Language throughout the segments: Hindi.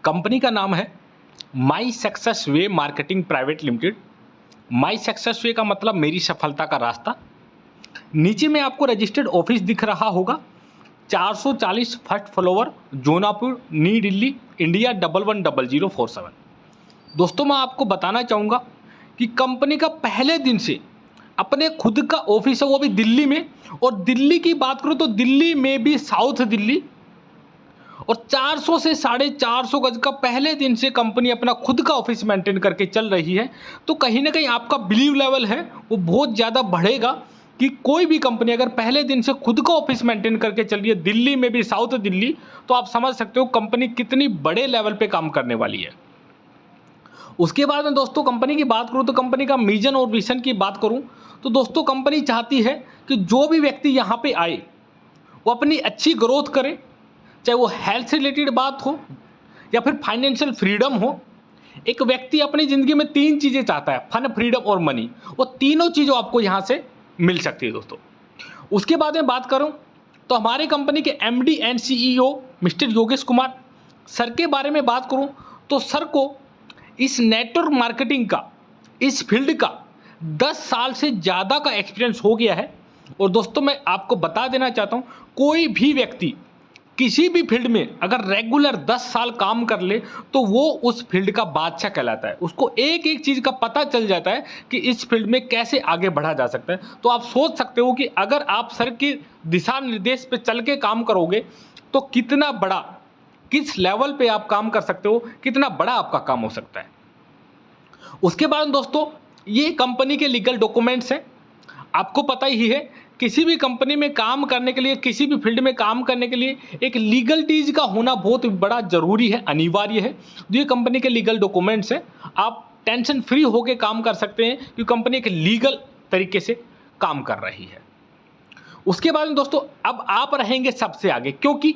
कंपनी का नाम है my success way marketing private limited. My success way का मतलब मेरी सफलता का रास्ता। नीचे में आपको रजिस्टर्ड ऑफिस दिख रहा होगा, 440 first floor, Jonapur, New Delhi, India 110047। दोस्तों मैं आपको बताना चाहूँगा कि कंपनी का पहले दिन से अपने खुद का ऑफिस है, वो भी दिल्ली में। और दिल्ली की बात करूँ तो दिल्ली में भी साउथ दिल्ली, और 400 से 450 गज का पहले दिन से कंपनी अपना खुद का ऑफिस मेंटेन करके चल रही है। तो कहीं ना कहीं आपका बिलीव लेवल है वो बहुत ज़्यादा बढ़ेगा कि कोई भी कंपनी अगर पहले दिन से खुद का ऑफिस मेंटेन करके चल रही है दिल्ली में भी साउथ दिल्ली, तो आप समझ सकते हो कंपनी कितनी बड़े लेवल पे काम करने वाली है। उसके बाद में दोस्तों कंपनी की बात करूं तो कंपनी का मिशन और विजन की बात करूं तो दोस्तों कंपनी चाहती है कि जो भी व्यक्ति यहां पे आए वो अपनी अच्छी ग्रोथ करे, चाहे वो हेल्थ से रिलेटेड बात हो या फिर फाइनेंशियल फ्रीडम हो। एक व्यक्ति अपनी ज़िंदगी में 3 चीज़ें चाहता है, फन, फ्रीडम और मनी। वो तीनों चीज़ों आपको यहाँ से मिल सकती है दोस्तों। उसके बाद में बात करूँ तो हमारे कंपनी के MD and CEO mister Yogesh Kumar sir के बारे में बात करूँ तो सर को इस नेटवर्क मार्केटिंग का, इस फील्ड का 10 साल से ज़्यादा का एक्सपीरियंस हो गया है। और दोस्तों मैं आपको बता देना चाहता हूँ, कोई भी व्यक्ति किसी भी फील्ड में अगर रेगुलर 10 साल काम कर ले तो वो उस फील्ड का बादशाह कहलाता है। उसको एक एक चीज़ का पता चल जाता है कि इस फील्ड में कैसे आगे बढ़ा जा सकता है। तो आप सोच सकते हो कि अगर आप सर के दिशा निर्देश पे चल के काम करोगे तो कितना बड़ा, किस लेवल पे आप काम कर सकते हो, कितना बड़ा आपका काम हो सकता है। उसके बाद दोस्तों ये कंपनी के लीगल डॉक्यूमेंट्स हैं। आपको पता ही है किसी भी कंपनी में काम करने के लिए, किसी भी फील्ड में काम करने के लिए एक लीगलिटीज का होना बहुत बड़ा जरूरी है, अनिवार्य है। तो ये कंपनी के लीगल डॉक्यूमेंट्स हैं, आप टेंशन फ्री होकर काम कर सकते हैं कि कंपनी एक लीगल तरीके से काम कर रही है। उसके बाद में दोस्तों अब आप रहेंगे सबसे आगे, क्योंकि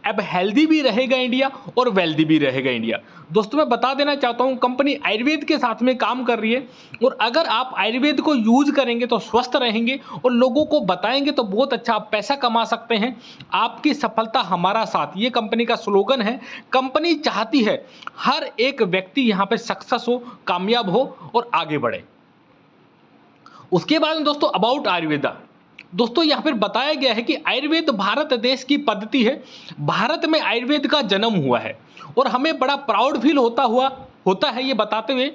अब हेल्दी भी रहेगा इंडिया और वेल्दी भी रहेगा इंडिया। दोस्तों मैं बता देना चाहता हूं कंपनी आयुर्वेद के साथ में काम कर रही है, और अगर आप आयुर्वेद को यूज करेंगे तो स्वस्थ रहेंगे और लोगों को बताएंगे तो बहुत अच्छा आप पैसा कमा सकते हैं। आपकी सफलता हमारा साथ, ये कंपनी का स्लोगन है। कंपनी चाहती है हर एक व्यक्ति यहाँ पे सक्सेस हो, कामयाब हो और आगे बढ़े। उसके बाद दोस्तों अबाउट आयुर्वेदा, दोस्तों यहाँ पर बताया गया है कि आयुर्वेद भारत देश की पद्धति है। भारत में आयुर्वेद का जन्म हुआ है और हमें बड़ा प्राउड फील होता है ये बताते हुए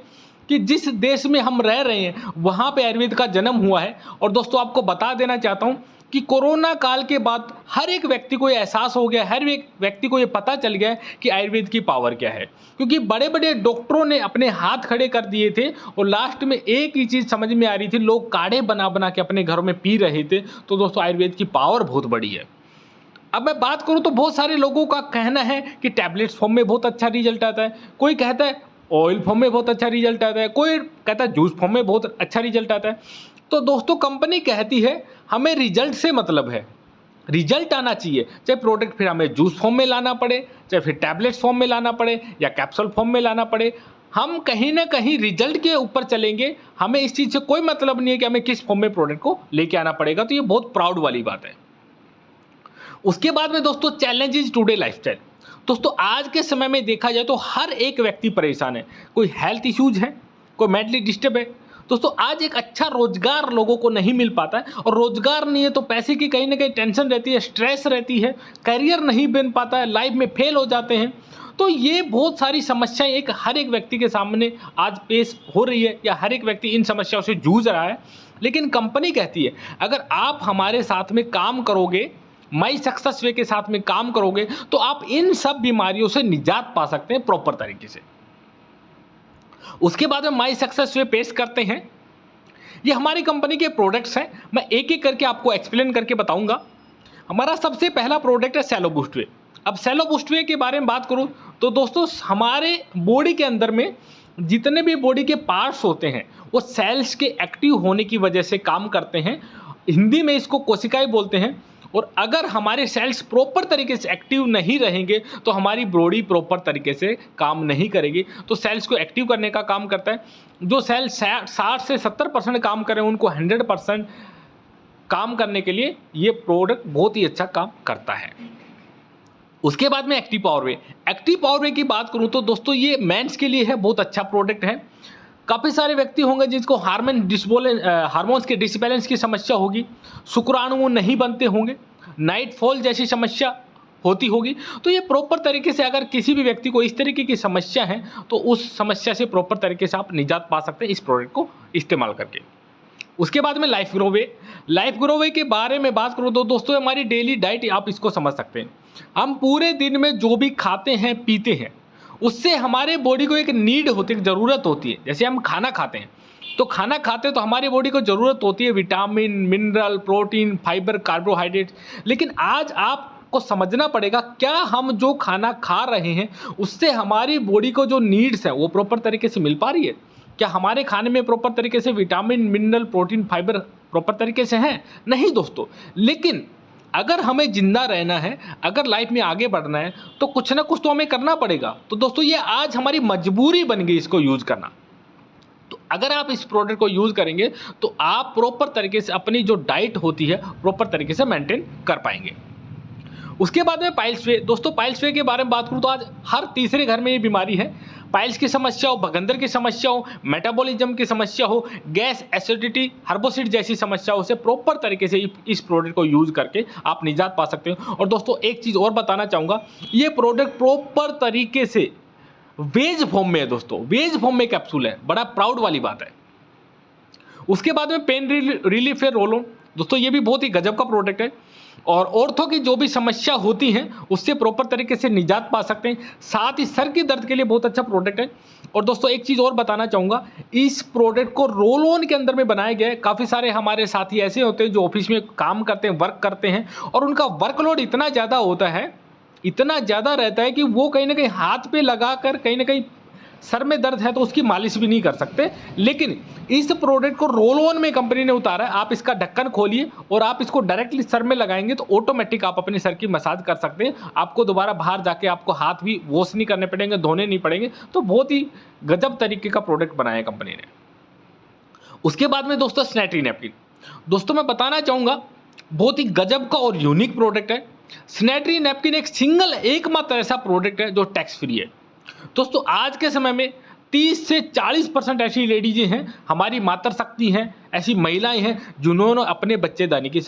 कि जिस देश में हम रह रहे हैं वहाँ पे आयुर्वेद का जन्म हुआ है। और दोस्तों आपको बता देना चाहता हूँ कि कोरोना काल के बाद हर एक व्यक्ति को ये एहसास हो गया, हर एक व्यक्ति को ये पता चल गया है कि आयुर्वेद की पावर क्या है। क्योंकि बड़े बड़े डॉक्टरों ने अपने हाथ खड़े कर दिए थे और लास्ट में एक ही चीज़ समझ में आ रही थी, लोग काढ़े बना बना के अपने घरों में पी रहे थे। तो दोस्तों आयुर्वेद की पावर बहुत बड़ी है। अब मैं बात करूं तो बहुत सारे लोगों का कहना है कि टैबलेट्स फॉर्म में बहुत अच्छा रिजल्ट आता है, कोई कहता है ऑयल फॉर्म में बहुत अच्छा रिजल्ट आता है, कोई कहता है जूस फॉर्म में बहुत अच्छा रिजल्ट आता है। तो दोस्तों कंपनी कहती है हमें रिजल्ट से मतलब है, रिजल्ट आना चाहिए, चाहे प्रोडक्ट फिर हमें जूस फॉर्म में लाना पड़े, चाहे फिर टैबलेट्स फॉर्म में लाना पड़े या कैप्सूल फॉर्म में लाना पड़े, हम कहीं ना कहीं रिजल्ट के ऊपर चलेंगे। हमें इस चीज़ से कोई मतलब नहीं है कि हमें किस फॉर्म में प्रोडक्ट को लेके आना पड़ेगा। तो ये बहुत प्राउड वाली बात है। उसके बाद में दोस्तों चैलेंजेस टुडे लाइफस्टाइल। दोस्तों आज के समय में देखा जाए तो हर एक व्यक्ति परेशान है, कोई हेल्थ इश्यूज है, कोई मेंटली डिस्टर्ब है। दोस्तों आज एक अच्छा रोजगार लोगों को नहीं मिल पाता है, और रोजगार नहीं है तो पैसे की कहीं ना कहीं टेंशन रहती है, स्ट्रेस रहती है, करियर नहीं बन पाता है, लाइफ में फेल हो जाते हैं। तो ये बहुत सारी समस्याएं एक हर एक व्यक्ति के सामने आज पेश हो रही है, या हर एक व्यक्ति इन समस्याओं से जूझ रहा है। लेकिन कंपनी कहती है अगर आप हमारे साथ में काम करोगे, माई सक्सेस वे के साथ में काम करोगे, तो आप इन सब बीमारियों से निजात पा सकते हैं प्रॉपर तरीके से। उसके बाद में माई सक्सेस वे पेश करते हैं, ये हमारी कंपनी के प्रोडक्ट्स हैं। मैं एक एक करके आपको एक्सप्लेन करके बताऊंगा। हमारा सबसे पहला प्रोडक्ट है सेलो बूस्ट वे। अब सेलो बूस्ट वे के बारे में बात करूं तो दोस्तों हमारे बॉडी के अंदर में जितने भी बॉडी के पार्ट्स होते हैं वो सेल्स के एक्टिव होने की वजह से काम करते हैं। हिंदी में इसको कोशिकाएं बोलते हैं। और अगर हमारे सेल्स प्रॉपर तरीके से एक्टिव नहीं रहेंगे तो हमारी बॉडी प्रॉपर तरीके से काम नहीं करेगी। तो सेल्स को एक्टिव करने का काम करता है। जो सेल 60 से 70% काम करें उनको 100% काम करने के लिए ये प्रोडक्ट बहुत ही अच्छा काम करता है। उसके बाद में एक्टिव पावर वे। एक्टिव पावर वे की बात करूं तो दोस्तों ये मेंस के लिए है, बहुत अच्छा प्रोडक्ट है। काफ़ी सारे व्यक्ति होंगे जिसको हार्मोन्स के डिसबैलेंस की समस्या होगी, शुक्राणु नहीं बनते होंगे, नाइट फॉल जैसी समस्या होती होगी। तो ये प्रॉपर तरीके से अगर किसी भी व्यक्ति को इस तरीके की समस्या है तो उस समस्या से प्रॉपर तरीके से आप निजात पा सकते हैं इस प्रोडक्ट को इस्तेमाल करके। उसके बाद में लाइफ ग्रो वे। लाइफ ग्रो वे के बारे में बात करूँ तो दोस्तों हमारी डेली डाइट आप इसको समझ सकते हैं। हम पूरे दिन में जो भी खाते हैं पीते हैं उससे हमारे बॉडी को एक नीड होती है, ज़रूरत होती है। जैसे हम खाना खाते हैं तो खाना खाते तो हमारी बॉडी को ज़रूरत होती है vitamin, mineral, protein, fibre, carbohydrate. लेकिन आज आपको समझना पड़ेगा क्या हम जो खाना खा रहे हैं उससे हमारी बॉडी को जो नीड्स है वो प्रॉपर तरीके से मिल पा रही है? क्या हमारे खाने में प्रॉपर तरीके से vitamin, mineral, protein, fibre proper तरीके से हैं? नहीं दोस्तों। लेकिन अगर हमें जिंदा रहना है, अगर लाइफ में आगे बढ़ना है तो कुछ ना कुछ तो हमें करना पड़ेगा। तो दोस्तों ये आज हमारी मजबूरी बन गई इसको यूज़ करना। तो अगर आप इस प्रोडक्ट को यूज़ करेंगे तो आप प्रॉपर तरीके से अपनी जो डाइट होती है प्रॉपर तरीके से मेंटेन कर पाएंगे। उसके बाद में पाइल्स वे। दोस्तों पाइल्स वे के बारे में बात करूँ तो आज हर तीसरे घर में ये बीमारी है। पाइल्स की समस्या हो, भगंदर की समस्या हो, मेटाबॉलिज्म की समस्या हो, गैस, एसिडिटी, हर्बोसिड जैसी समस्याओं से प्रॉपर तरीके से इस प्रोडक्ट को यूज़ करके आप निजात पा सकते हो। और दोस्तों एक चीज़ और बताना चाहूँगा, ये प्रोडक्ट प्रॉपर तरीके से वेज फॉर्म में है दोस्तों, वेज फॉर्म में कैप्सूल है, बड़ा प्राउड वाली बात है। उसके बाद में पेन रिलीफ है रोल ऑन। दोस्तों ये भी बहुत ही गजब का प्रोडक्ट है और ऑर्थो की जो भी समस्या होती हैं उससे प्रॉपर तरीके से निजात पा सकते हैं। साथ ही सर की दर्द के लिए बहुत अच्छा प्रोडक्ट है। और दोस्तों एक चीज़ और बताना चाहूँगा, इस प्रोडक्ट को रोल ऑन के अंदर में बनाया गया है। काफ़ी सारे हमारे साथी ऐसे होते हैं जो ऑफिस में काम करते हैं, वर्क करते हैं और उनका वर्कलोड इतना ज़्यादा होता है, इतना ज़्यादा रहता है कि वो कहीं ना कहीं हाथ पे लगा कर कहीं ना कहीं सर में दर्द है तो उसकी मालिश भी नहीं कर सकते। लेकिन इस प्रोडक्ट को रोल ऑन में कंपनी ने उतारा है। आप इसका ढक्कन खोलिए और आप इसको डायरेक्टली सर में लगाएंगे तो ऑटोमेटिक आप अपने सर की मसाज कर सकते हैं। आपको दोबारा बाहर जाके आपको हाथ भी वॉश नहीं करने पड़ेंगे, धोने नहीं पड़ेंगे। तो बहुत ही गजब तरीके का प्रोडक्ट बनाया है कंपनी ने। उसके बाद में दोस्तों स्नैटरी नैपकिन। दोस्तों मैं बताना चाहूँगा बहुत ही गजब का और यूनिक प्रोडक्ट है। स्नैटरी नैपकिन एक सिंगल एकमात्र ऐसा प्रोडक्ट है जो टैक्स फ्री है। दोस्तों आज के समय में 30 से 40% ऐसी लेडीजें हैं, हमारी मातृशक्ति हैं, ऐसी महिलाएं हैं जिन्होंने अपने बच्चेदानी की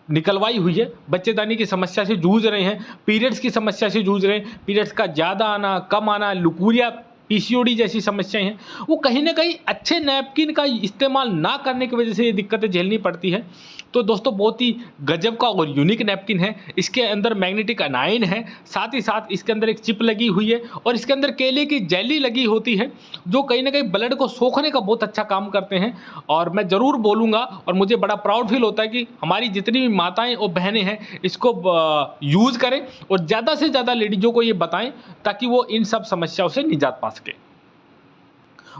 निकलवाई हुई है, बच्चेदानी की समस्या से जूझ रहे हैं, पीरियड्स की समस्या से जूझ रहे हैं, पीरियड्स का ज़्यादा आना, कम आना, लुकुरिया, पीसीओडी जैसी समस्याएं हैं। वो कहीं ना कहीं अच्छे नैपकिन का इस्तेमाल ना करने की वजह से ये दिक्कतें झेलनी पड़ती है। तो दोस्तों बहुत ही गजब का और यूनिक नैपकिन है। इसके अंदर मैग्नेटिक अनाइन है, साथ ही साथ इसके अंदर एक चिप लगी हुई है और इसके अंदर केले की जेली लगी होती है जो कहीं ना कहीं ब्लड को सोखने का बहुत अच्छा काम करते हैं। और मैं ज़रूर बोलूँगा और मुझे बड़ा प्राउड फील होता है कि हमारी जितनी भी माताएँ और बहनें हैं इसको यूज़ करें और ज़्यादा से ज़्यादा लेडीज़ों को ये बताएं ताकि वो इन सब समस्याओं से निजात पा सके।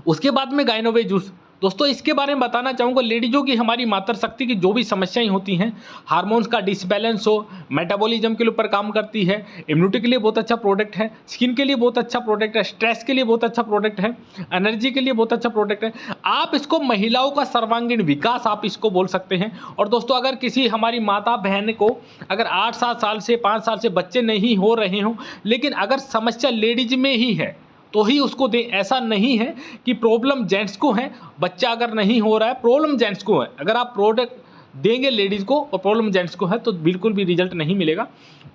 उसके बाद में गायनोवे जूस। दोस्तों इसके बारे में बताना चाहूँगा, लेडीज़ों की हमारी मातृशक्ति की जो भी समस्याएं होती हैं, हार्मोन्स का डिसबैलेंस हो, मेटाबॉलिज्म के ऊपर काम करती है, इम्यूनिटी के लिए बहुत अच्छा प्रोडक्ट है, स्किन के लिए बहुत अच्छा प्रोडक्ट है, स्ट्रेस के लिए बहुत अच्छा प्रोडक्ट है, एनर्जी के लिए बहुत अच्छा प्रोडक्ट है। आप इसको महिलाओं का सर्वांगीण विकास आप इसको बोल सकते हैं। और दोस्तों अगर किसी हमारी माता बहन को अगर 8-7 साल से 5 साल से बच्चे नहीं हो रहे हों, लेकिन अगर समस्या लेडीज में ही है तो ही उसको दें। ऐसा नहीं है कि प्रॉब्लम जेंट्स को है, बच्चा अगर नहीं हो रहा है प्रॉब्लम जेंट्स को है। अगर आप प्रोडक्ट देंगे लेडीज़ को और प्रॉब्लम जेंट्स को है तो बिल्कुल भी रिजल्ट नहीं मिलेगा।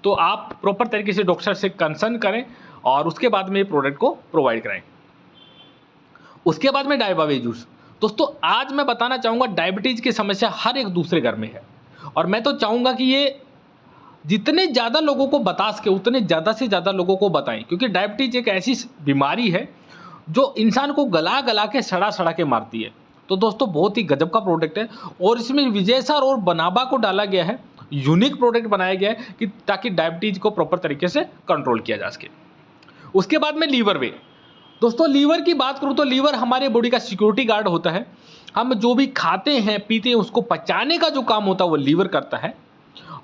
तो आप प्रॉपर तरीके से डॉक्टर से कंसर्न करें और उसके बाद में प्रोडक्ट को प्रोवाइड कराएं। उसके बाद में डायबावे जूस। दोस्तों आज मैं बताना चाहूँगा डायबिटीज़ की समस्या हर एक दूसरे घर में है और मैं तो चाहूँगा कि ये जितने ज़्यादा लोगों को बता सके उतने ज़्यादा से ज़्यादा लोगों को बताएं, क्योंकि डायबिटीज एक ऐसी बीमारी है जो इंसान को गला गला के सड़ा सड़ा के मारती है। तो दोस्तों बहुत ही गजब का प्रोडक्ट है और इसमें विजय सर और बनाबा को डाला गया है, यूनिक प्रोडक्ट बनाया गया है कि ताकि डायबिटीज को प्रॉपर तरीके से कंट्रोल किया जा सके। उसके बाद में लीवर वे। दोस्तों लीवर की बात करूँ तो लीवर हमारे बॉडी का सिक्योरिटी गार्ड होता है। हम जो भी खाते हैं पीते हैं उसको पचाने का जो काम होता है वो लीवर करता है।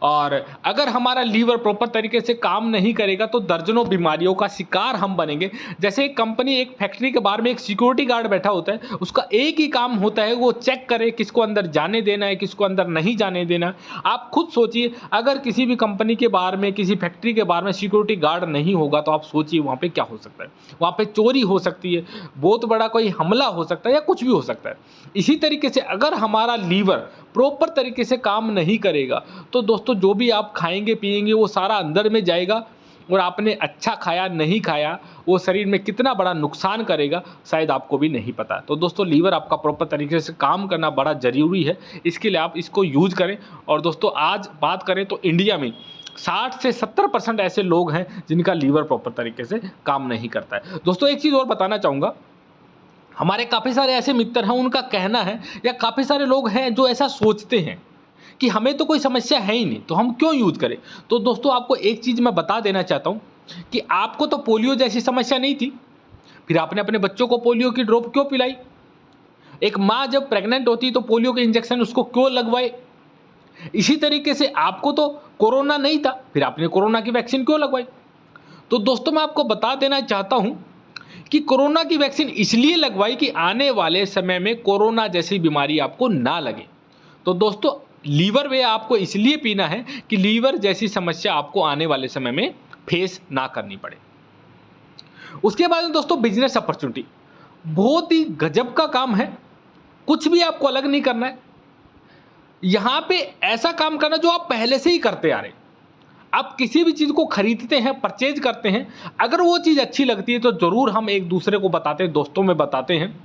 और अगर हमारा लीवर प्रॉपर तरीके से काम नहीं करेगा तो दर्जनों बीमारियों का शिकार हम बनेंगे। जैसे एक कंपनी, एक फैक्ट्री के बाहर में एक सिक्योरिटी गार्ड बैठा होता है, उसका एक ही काम होता है वो चेक करे किसको अंदर जाने देना है, किसको अंदर नहीं जाने देना। आप खुद सोचिए, अगर किसी भी कंपनी के बाहर में, किसी फैक्ट्री के बाहर में सिक्योरिटी गार्ड नहीं होगा तो आप सोचिए वहाँ पे क्या हो सकता है। वहाँ पे चोरी हो सकती है, बहुत बड़ा कोई हमला हो सकता है या कुछ भी हो सकता है। इसी तरीके से अगर हमारा लीवर प्रॉपर तरीके से काम नहीं करेगा तो दोस्तों जो भी आप खाएंगे पिएंगे वो सारा अंदर में जाएगा, और आपने अच्छा खाया नहीं खाया वो शरीर में कितना बड़ा नुकसान करेगा शायद आपको भी नहीं पता। तो दोस्तों लीवर आपका प्रॉपर तरीके से काम करना बड़ा ज़रूरी है, इसके लिए आप इसको यूज करें। और दोस्तों आज बात करें तो इंडिया में 60 से 70% ऐसे लोग हैं जिनका लीवर प्रॉपर तरीके से काम नहीं करता है। दोस्तों एक चीज़ और बताना चाहूँगा, हमारे काफ़ी सारे ऐसे मित्र हैं, उनका कहना है या काफ़ी सारे लोग हैं जो ऐसा सोचते हैं कि हमें तो कोई समस्या है ही नहीं तो हम क्यों यूज़ करें। तो दोस्तों आपको एक चीज़ मैं बता देना चाहता हूँ कि आपको तो पोलियो जैसी समस्या नहीं थी, फिर आपने अपने बच्चों को पोलियो की ड्रॉप क्यों पिलाई। एक माँ जब प्रेग्नेंट होती तो पोलियो के इंजेक्शन उसको क्यों लगवाए। इसी तरीके से आपको तो कोरोना नहीं था, फिर आपने कोरोना की वैक्सीन क्यों लगवाई। तो दोस्तों मैं आपको बता देना चाहता हूँ कि कोरोना की वैक्सीन इसलिए लगवाई कि आने वाले समय में कोरोना जैसी बीमारी आपको ना लगे। तो दोस्तों लीवर वे आपको इसलिए पीना है कि लीवर जैसी समस्या आपको आने वाले समय में फेस ना करनी पड़े। उसके बाद में दोस्तों बिजनेस अपॉर्चुनिटी बहुत ही गजब का काम है, कुछ भी आपको अलग नहीं करना है। यहां पे ऐसा काम करना जो आप पहले से ही करते आ रहे। आप किसी भी चीज़ को खरीदते हैं, परचेज करते हैं, अगर वो चीज़ अच्छी लगती है तो ज़रूर हम एक दूसरे को बताते हैं, दोस्तों में बताते हैं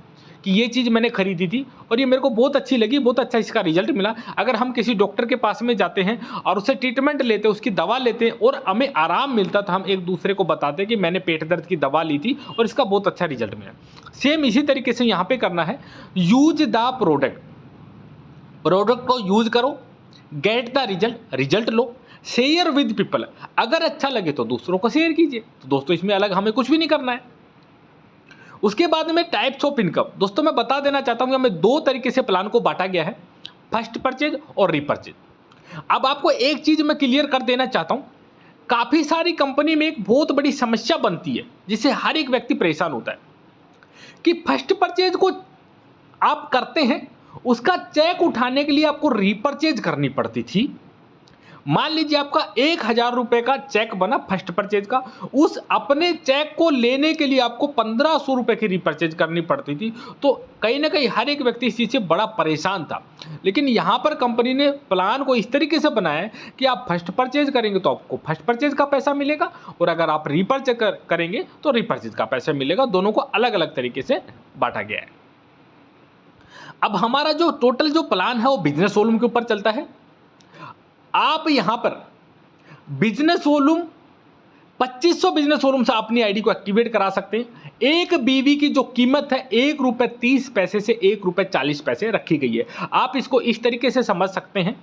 कि ये चीज़ मैंने खरीदी थी और ये मेरे को बहुत अच्छी लगी, बहुत अच्छा इसका रिजल्ट मिला। अगर हम किसी डॉक्टर के पास में जाते हैं और उससे ट्रीटमेंट लेते हैं, उसकी दवा लेते हैं और हमें आराम मिलता तो हम एक दूसरे को बताते हैं कि मैंने पेट दर्द की दवा ली थी और इसका बहुत अच्छा रिजल्ट मिला। सेम इसी तरीके से यहाँ पे करना है, यूज द प्रोडक्ट को यूज करो, get the result low, share with people, अगर अच्छा लगे तो दूसरों को शेयर कीजिए। तो दोस्तों इसमें अलग हमें कुछ भी नहीं करना है। उसके बाद में टाइप्स ऑफ इनकम, दोस्तों मैं बता देना चाहता हूं कि हमें दो तरीके से प्लान को बांटा गया है, फर्स्ट परचेज और रीपरचेज। अब आपको एक चीज मैं क्लियर कर देना चाहता हूं, काफी सारी कंपनी में एक बहुत बड़ी समस्या बनती है जिससे हर एक व्यक्ति परेशान होता है कि फर्स्ट परचेज को आप करते हैं, उसका चेक उठाने के लिए आपको रीपरचेज करनी पड़ती थी। मान लीजिए आपका 1000 रुपए का चेक बना फर्स्ट परचेज का, उस अपने चेक को लेने के लिए आपको 1500 रुपए की रीपरचेज करनी पड़ती थी। तो कहीं ना कहीं हर एक व्यक्ति इस चीज से बड़ा परेशान था। लेकिन यहां पर कंपनी ने प्लान को इस तरीके से बनाया है कि आप फर्स्ट परचेज करेंगे तो आपको फर्स्ट परचेज का पैसा मिलेगा, और अगर आप रीपरचेज करेंगे तो रीपरचेज का पैसा मिलेगा। दोनों को अलग अलग तरीके से बांटा गया है। अब हमारा जो टोटल जो प्लान है वो बिजनेस वॉल्यूम के ऊपर चलता है। आप यहां पर बिजनेस वॉल्यूम 2500 बिजनेस वॉल्यूम से अपनी आईडी को एक्टिवेट करा सकते हैं। एक बीवी की जो कीमत है ₹1.30 से ₹1.40 रखी गई है। आप इसको इस तरीके से समझ सकते हैं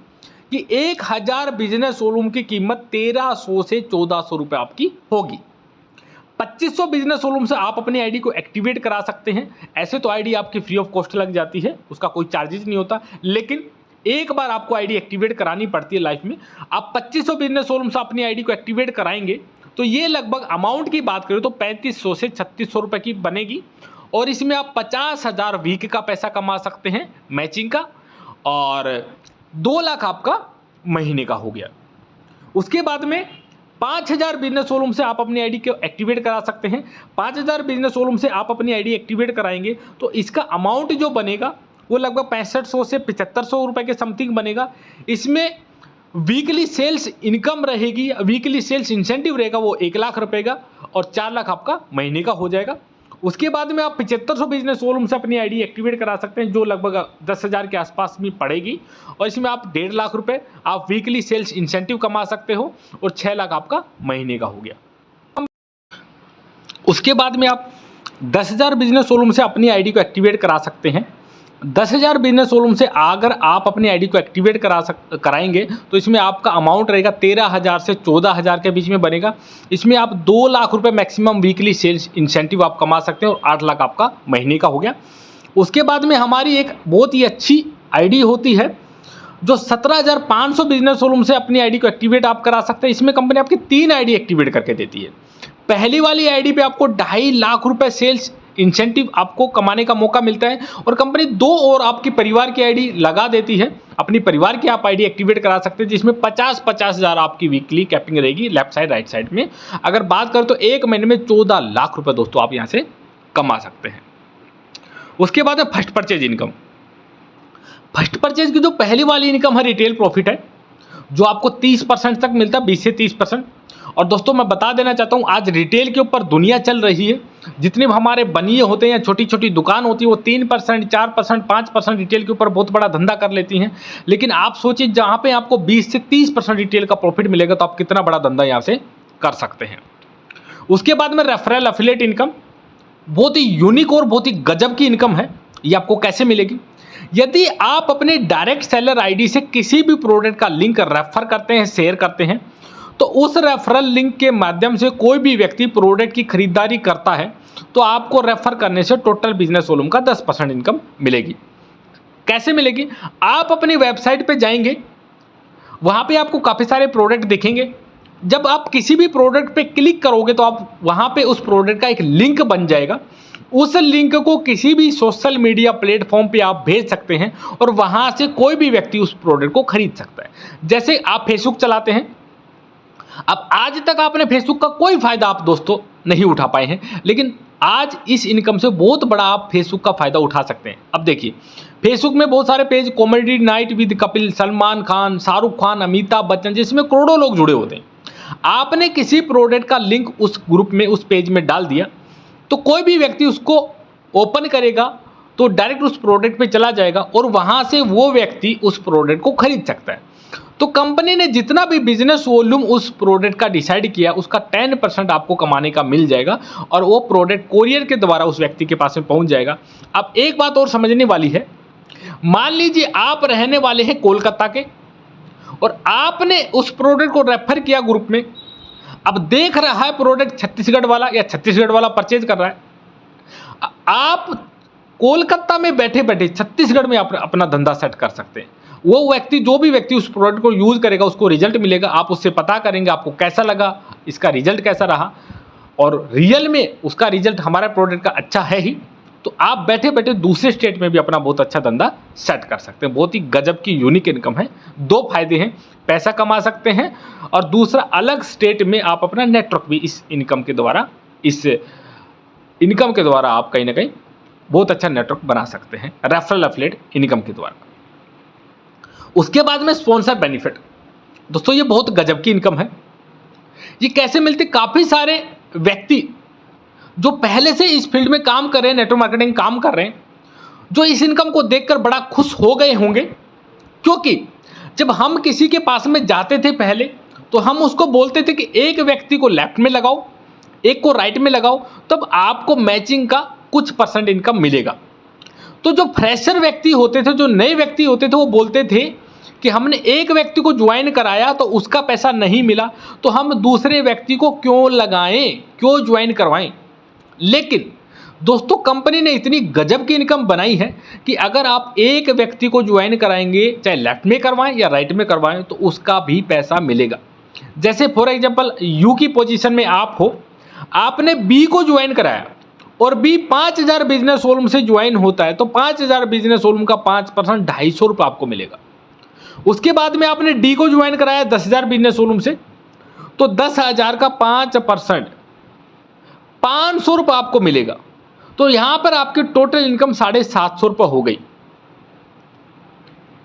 कि 1000 बिजनेस वॉल्यूम की कीमत 1300 से 1400 रुपए आपकी होगी। 2500 बिजनेस वॉल्यूम से आप अपनी आईडी को एक्टिवेट करा सकते हैं। ऐसे तो आईडी आपकी फ्री ऑफ कॉस्ट लग जाती है, उसका कोई चार्जेस नहीं होता, लेकिन एक बार आपको आईडी एक्टिवेट करानी पड़ती है लाइफ में। आप 2500 बिजनेस वॉल्यूम से अपनी आईडी को एक्टिवेट कराएंगे तो ये लगभग अमाउंट की बात करें तो 3500 से 3600 रुपए की बनेगी, और इसमें आप 50,000 वीक का पैसा कमा सकते हैं मैचिंग का, और 2 लाख आपका महीने का हो गया। उसके बाद में 5000 बिजनेस वॉल्यूम से आप अपनी आईडी को एक्टिवेट करा सकते हैं। 5000 बिजनेस वॉल्यूम से आप अपनी आईडी एक्टिवेट कराएंगे तो इसका अमाउंट जो बनेगा वो लगभग 6500 से 7500 रुपए के समथिंग बनेगा। इसमें वीकली सेल्स इनकम रहेगी, वीकली सेल्स इंसेंटिव रहेगा वो 1 लाख रुपए का, और 4 लाख आपका महीने का हो जाएगा। उसके बाद में आप 7500 बिजनेस वॉल्यूम से अपनी आईडी एक्टिवेट करा सकते हैं जो लगभग 10,000 के आसपास में पड़ेगी, और इसमें आप 1.5 लाख रुपए आप वीकली सेल्स इंसेंटिव कमा सकते हो, और 6 लाख आपका महीने का हो गया। उसके बाद में आप 10,000 बिजनेस वॉल्यूम से अपनी आईडी को एक्टिवेट करा सकते हैं। 10,000 बिजनेस वॉल्यूम से अगर आप अपनी आईडी को एक्टिवेट कराएंगे तो इसमें आपका अमाउंट रहेगा 13,000 से 14,000 के बीच में बनेगा। इसमें आप 2 लाख रुपए मैक्सिमम वीकली सेल्स इंसेंटिव आप कमा सकते हैं, और 8 लाख आपका महीने का हो गया। उसके बाद में हमारी एक बहुत ही अच्छी आईडी होती है जो 17,500 बिजनेस वॉल्यूम से अपनी आईडी को एक्टिवेट आप करा सकते हैं। इसमें कंपनी आपकी 3 आईडी एक्टिवेट करके देती है। पहली वाली आईडी पे आपको 2.5 लाख रुपए सेल्स इंसेंटिव आपको कमाने का मौका मिलता है और कंपनी 2 और आपकी परिवार की आईडी लगा देती है। अपनी परिवार की आप आईडी एक्टिवेट करा सकते हैं जिसमें 50-50 हज़ार आपकी वीकली कैपिंग रहेगी लेफ्ट साइड राइट साइड में। अगर बात करें तो 1 महीने में 14 लाख रुपए दोस्तों आप यहाँ से कमा सकते हैं। उसके बाद है first purchase income. First purchase की जो पहली वाली इनकम है रिटेल प्रॉफिट है जो आपको 30% तक मिलता है, 20 से 30%। और दोस्तों मैं बता देना चाहता हूँ आज रिटेल के ऊपर दुनिया चल रही है। जितने भी हमारे बनिए होते हैं या छोटी छोटी दुकान होती है वो 3%, 4%, 5% रिटेल के ऊपर बहुत बड़ा धंधा कर लेती हैं। लेकिन आप सोचिए जहाँ पे आपको 20 से 30% रिटेल का प्रॉफिट मिलेगा तो आप कितना बड़ा धंधा यहाँ से कर सकते हैं। उसके बाद में रेफरल एफिलिएट इनकम बहुत ही यूनिक और बहुत ही गजब की इनकम है। ये आपको कैसे मिलेगी? यदि आप अपने डायरेक्ट सेलर आईडी से किसी भी प्रोडक्ट का लिंक रेफर करते हैं, शेयर करते हैं, तो उस रेफरल लिंक के माध्यम से कोई भी व्यक्ति प्रोडक्ट की खरीदारी करता है तो आपको रेफर करने से टोटल बिजनेस वॉल्यूम का 10% इनकम मिलेगी। कैसे मिलेगी? आप अपनी वेबसाइट पे जाएंगे, वहां पे आपको काफ़ी सारे प्रोडक्ट दिखेंगे। जब आप किसी भी प्रोडक्ट पे क्लिक करोगे तो आप वहां पे उस प्रोडक्ट का एक लिंक बन जाएगा। उस लिंक को किसी भी सोशल मीडिया प्लेटफॉर्म पे आप भेज सकते हैं और वहां से कोई भी व्यक्ति उस प्रोडक्ट को खरीद सकता है। जैसे आप फेसबुक चलाते हैं, अब आज तक आपने फेसबुक का कोई फायदा आप दोस्तों नहीं उठा पाए हैं, लेकिन आज इस इनकम से बहुत बड़ा आप फेसबुक का फायदा उठा सकते हैं। अब देखिए फेसबुक में बहुत सारे page, comedy night with Kapil, Salman Khan, Shahrukh Khan, Amitabh Bachchan, जिसमें करोड़ों लोग जुड़े होते हैं। आपने किसी प्रोडक्ट का लिंक उस ग्रुप में, उस पेज में डाल दिया तो कोई भी व्यक्ति उसको ओपन करेगा तो डायरेक्ट उस प्रोडक्ट पे चला जाएगा और वहां से वो व्यक्ति उस प्रोडक्ट को खरीद सकता है। तो कंपनी ने जितना भी बिजनेस वॉल्यूम उस प्रोडक्ट का डिसाइड किया उसका 10% आपको कमाने का मिल जाएगा और वो प्रोडक्ट कोरियर के द्वारा उस व्यक्ति के पास में पहुंच जाएगा। अब एक बात और समझने वाली है, मान लीजिए आप रहने वाले हैं कोलकाता के और आपने उस प्रोडक्ट को रेफर किया ग्रुप में। अब देख रहा है प्रोडक्ट छत्तीसगढ़ वाला या छत्तीसगढ़ वाला परचेज कर रहा है, आप कोलकाता में बैठे बैठे छत्तीसगढ़ में अपना धंधा सेट कर सकते हैं। वो व्यक्ति, जो भी व्यक्ति उस प्रोडक्ट को यूज करेगा उसको रिजल्ट मिलेगा, आप उससे पता करेंगे आपको कैसा लगा, इसका रिजल्ट कैसा रहा और रियल में उसका रिजल्ट हमारे प्रोडक्ट का अच्छा है ही, तो आप बैठे बैठे दूसरे स्टेट में भी अपना बहुत अच्छा धंधा सेट कर सकते हैं। बहुत ही गजब की यूनिक इनकम है। 2 फायदे हैं, पैसा कमा सकते हैं और दूसरा अलग स्टेट में आप अपना नेटवर्क भी इस इनकम के द्वारा आप कहीं ना कहीं बहुत अच्छा नेटवर्क बना सकते हैं रेफरल एफिलिएट इनकम के द्वारा। उसके बाद में स्पॉन्सर बेनिफिट। दोस्तों ये बहुत गजब की इनकम है। ये कैसे मिलती? काफ़ी सारे व्यक्ति जो पहले से इस फील्ड में काम कर रहे हैं, नेटवर्क मार्केटिंग काम कर रहे हैं, जो इस इनकम को देखकर बड़ा खुश हो गए होंगे, क्योंकि जब हम किसी के पास में जाते थे पहले तो हम उसको बोलते थे कि एक व्यक्ति को लेफ्ट में लगाओ, एक को राइट में लगाओ, तब आपको मैचिंग का कुछ % इनकम मिलेगा। तो जो फ्रेशर व्यक्ति होते थे, जो नए व्यक्ति होते थे, वो बोलते थे कि हमने एक व्यक्ति को ज्वाइन कराया तो उसका पैसा नहीं मिला, तो हम दूसरे व्यक्ति को क्यों लगाएं, क्यों ज्वाइन करवाएं। लेकिन दोस्तों कंपनी ने इतनी गजब की इनकम बनाई है कि अगर आप एक व्यक्ति को ज्वाइन कराएंगे, चाहे लेफ्ट में करवाएं या राइट में करवाएं, तो उसका भी पैसा मिलेगा। जैसे फॉर एग्जांपल यू की पोजीशन में आप हो, आपने बी को ज्वाइन कराया और बी 5,000 बिजनेस वॉल्यूम से ज्वाइन होता है, तो 5,000 बिजनेस वॉल्यूम का 5% 250 रुपये आपको मिलेगा। उसके बाद में आपने डी को ज्वाइन कराया 10,000 बिजनेस वॉल्यूम से, तो 10,000 का 5% 500 रुपये आपको मिलेगा। तो यहां पर आपकी टोटल इनकम 750 रुपये हो गई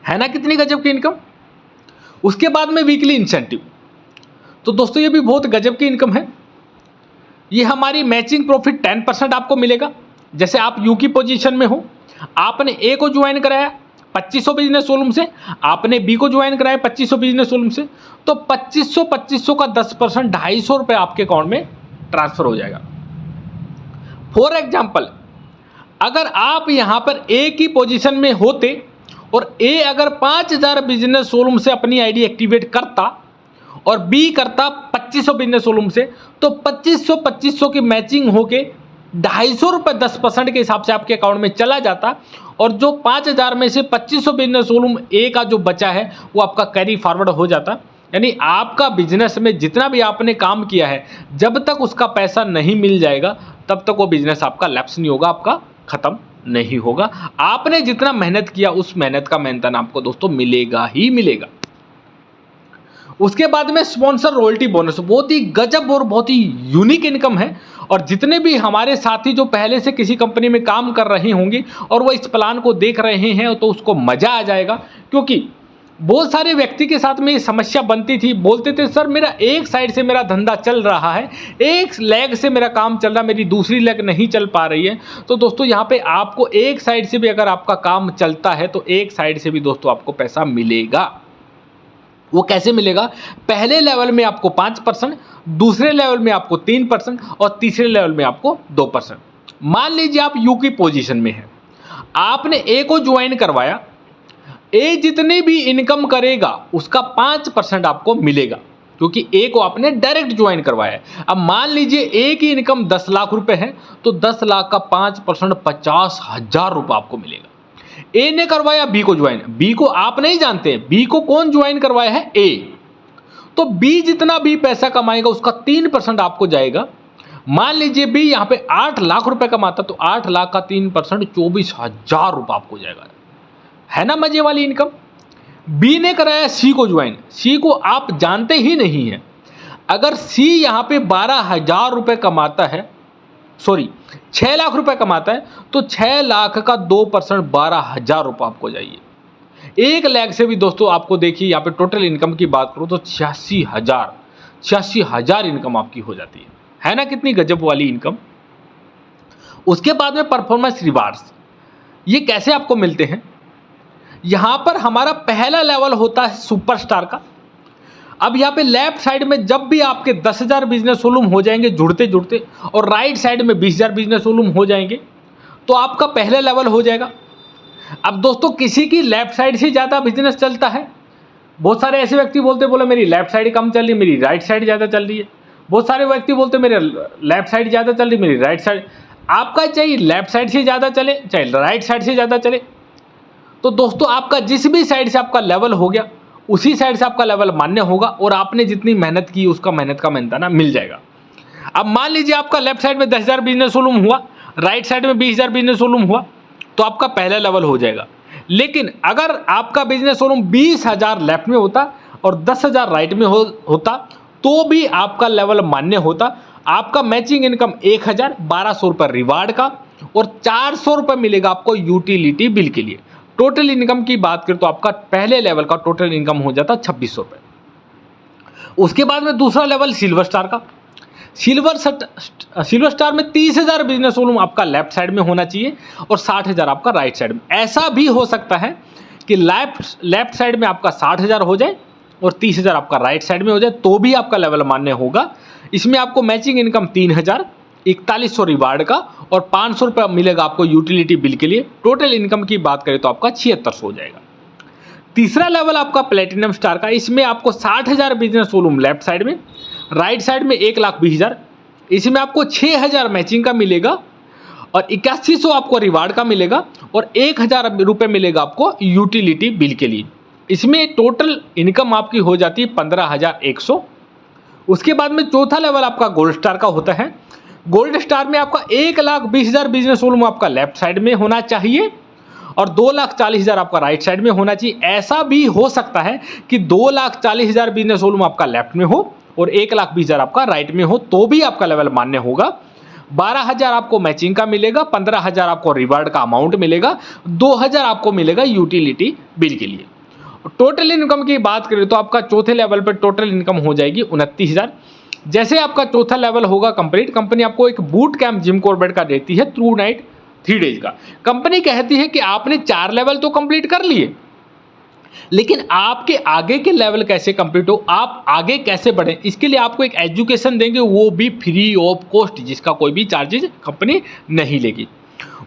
है ना। कितनी गजब की इनकम। उसके बाद में वीकली इंसेंटिव। तो दोस्तों ये भी बहुत गजब की इनकम है। ये हमारी मैचिंग प्रॉफिट 10% आपको मिलेगा। जैसे आप यू की पोजीशन में हो, आपने ए को ज्वाइन कराया 2500 बिजनेस वॉल्यूम से, आपने बी को ज्वाइन कराया 2500 बिजनेस वॉल्यूम से, तो 2500 का 10% 250 रुपये आपके अकाउंट में ट्रांसफर हो जाएगा। फॉर एग्जाम्पल अगर आप यहां पर ए की पोजीशन में होते और ए अगर 5,000 बिजनेस वॉल्यूम से अपनी आईडी एक्टिवेट करता और बी करता 2500 बिजनेस वॉल्यूम से, तो 2500 की मैचिंग होके 250 रुपये 10% के हिसाब से आपके अकाउंट में चला जाता, और जो 5000 में से 2500 बिजनेस वॉल्यूम ए का जो बचा है वो आपका कैरी फॉरवर्ड हो जाता। यानी आपका बिजनेस में जितना भी आपने काम किया है, जब तक उसका पैसा नहीं मिल जाएगा तब तक वो बिजनेस आपका लैप्स नहीं होगा, आपका खत्म नहीं होगा। आपने जितना मेहनत किया उस मेहनत का मेहनतान आपको दोस्तों मिलेगा ही मिलेगा। उसके बाद में स्पॉन्सर रॉयल्टी बोनस, बहुत ही गजब और बहुत ही यूनिक इनकम है। और जितने भी हमारे साथी जो पहले से किसी कंपनी में काम कर रहे होंगे और वो इस प्लान को देख रहे हैं तो उसको मजा आ जाएगा, क्योंकि बहुत सारे व्यक्ति के साथ में ये समस्या बनती थी। बोलते थे सर मेरा एक साइड से मेरा धंधा चल रहा है, एक लेग से मेरा काम चल रहा है, मेरी दूसरी लेग नहीं चल पा रही है। तो दोस्तों यहाँ पे आपको एक साइड से भी अगर आपका काम चलता है तो एक साइड से भी दोस्तों आपको पैसा मिलेगा। वो कैसे मिलेगा? पहले लेवल में आपको 5%, दूसरे लेवल में आपको 3% और तीसरे लेवल में आपको 2%। मान लीजिए आप यू की पोजीशन में हैं, आपने ए को ज्वाइन करवाया, ए जितनी भी इनकम करेगा उसका 5% आपको मिलेगा, क्योंकि ए को आपने डायरेक्ट ज्वाइन करवाया है। अब मान लीजिए ए की इनकम 10 लाख रुपए है, तो 10 लाख का 5% 50,000 रुपये आपको मिलेगा। ए ने करवाया बी को ज्वाइन, बी को आप नहीं जानते, बी को कौन ज्वाइन करवाया है? ए। तो बी जितना भी पैसा कमाएगा उसका 3% आपको जाएगा। मान लीजिए बी यहाँ पे 8 लाख रुपए कमाता, तो 8 लाख का 3% 24,000 रुपये आपको जाएगा। है ना मजे वाली इनकम? बी ने कराया सी को ज्वाइन, सी को आप जानते ही नहीं है। अगर सी यहाँ पे 12,000 रुपये कमाता है, सॉरी 6 लाख रुपए कमाता है, तो 6 लाख का 2% 12,000 रुपये आपको जाइए। 1 लाख से भी दोस्तों आपको देखिए यहाँ पे टोटल इनकम की बात करूँ तो 86,000 इनकम आपकी हो जाती है ना? कितनी गजब वाली इनकम। उसके बाद में परफॉर्मेंस रिवार्ड्स, ये कैसे आपको मिलते हैं? यहां पर हमारा पहला लेवल होता है सुपरस्टार का। अब यहाँ पे लेफ्ट साइड में जब भी आपके 10,000 बिजनेस वॉल्यूम हो जाएंगे जुड़ते जुड़ते, और राइट साइड में 20,000 बिजनेस वॉल्यूम हो जाएंगे, तो आपका पहला लेवल हो जाएगा। अब दोस्तों किसी की लेफ्ट साइड से ज़्यादा बिजनेस चलता है। बहुत सारे ऐसे व्यक्ति बोले मेरी लेफ्ट साइड कम चल रही है, मेरी राइट साइड ज़्यादा चल रही है। बहुत सारे व्यक्ति बोलते मेरे लेफ्ट साइड ज़्यादा चल रही है, मेरी राइट साइड। आपका चाहे लेफ्ट साइड से ज़्यादा चले चाहे राइट साइड से ज़्यादा चले, तो दोस्तों आपका जिस भी साइड से आपका लेवल हो गया उसी साइड से आपका लेवल मान्य होगा, और आपने जितनी मेहनत की उसका मेहनत का मेहनताना मिल जाएगा। अब मान लीजिए आपका लेफ्ट साइड में 10,000 बिजनेस वॉल्यूम हुआ, राइट साइड में 20,000 बिजनेस वॉल्यूम हुआ, तो आपका पहला लेवल हो जाएगा। लेकिन अगर आपका बिजनेस वॉल्यूम 20,000 लेफ्ट में होता और 10,000 राइट में होता तो भी आपका लेवल मान्य होता। आपका मैचिंग इनकम 1,000, 1,200 रुपये रिवार्ड का, और 400 रुपये मिलेगा आपको यूटिलिटी बिल के लिए। टोटल इनकम की बात करें तो आपका पहले लेवल का टोटल इनकम हो जाता 2,600 रुपये। उसके बाद में दूसरा लेवल सिल्वर स्टार का। सिल्वर स्टार में 30,000 बिजनेस वॉल्यूम आपका लेफ्ट साइड में होना चाहिए और 60,000 आपका राइट साइड में। ऐसा भी हो सकता है कि लेफ्ट साइड में आपका 60,000 हो जाए और 30,000 आपका राइट साइड में हो जाए, तो भी आपका लेवल मान्य होगा। इसमें आपको मैचिंग इनकम 3,000, 4100 रिवार्ड का, और 500 रुपये मिलेगा आपको यूटिलिटी बिल के लिए। टोटल इनकम की बात करें तो आपका 7600 हो जाएगा। तीसरा लेवल आपका प्लेटिनम स्टार का। इसमें आपको 60,000 बिजनेस वॉल्यूम लेफ्ट साइड में, राइट साइड में 1,20,000। इसमें आपको 6,000 मैचिंग का मिलेगा और 8100 आपको रिवार्ड का मिलेगा, और 1,000 रुपये मिलेगा आपको यूटिलिटी बिल के लिए। इसमें टोटल इनकम आपकी हो जाती है 15,100। उसके बाद में चौथा लेवल आपका गोल्ड स्टार का होता है। गोल्ड स्टार में आपका 1,20,000 बिजनेस वॉल्यूम आपका लेफ्ट साइड में होना चाहिए और 2,40,000 आपका राइट साइड में होना चाहिए। ऐसा भी हो सकता है कि 2,40,000 बिजनेस वॉल्यूम आपका लेफ्ट में हो और 1,20,000 आपका राइट में हो, तो भी आपका लेवल मान्य होगा। 12,000 आपको मैचिंग का मिलेगा, 15,000 आपको रिवार्ड का अमाउंट मिलेगा, 2,000 आपको मिलेगा यूटिलिटी बिल के लिए। टोटल इनकम की बात करें तो आपका चौथे लेवल पर टोटल इनकम हो जाएगी 29,000। जैसे आपका चौथा लेवल होगा कंप्लीट, कंपनी आपको एक बूट कैंप जिम कॉर्बेट का देती है थ्रू नाइट 3 डेज का। कंपनी कहती है कि आपने 4 लेवल तो कंप्लीट कर लिए, लेकिन आपके आगे के लेवल कैसे कंप्लीट हो, आप आगे कैसे बढ़े, इसके लिए आपको एक एजुकेशन देंगे, वो भी फ्री ऑफ कॉस्ट, जिसका कोई भी चार्जेज कंपनी नहीं लेगी।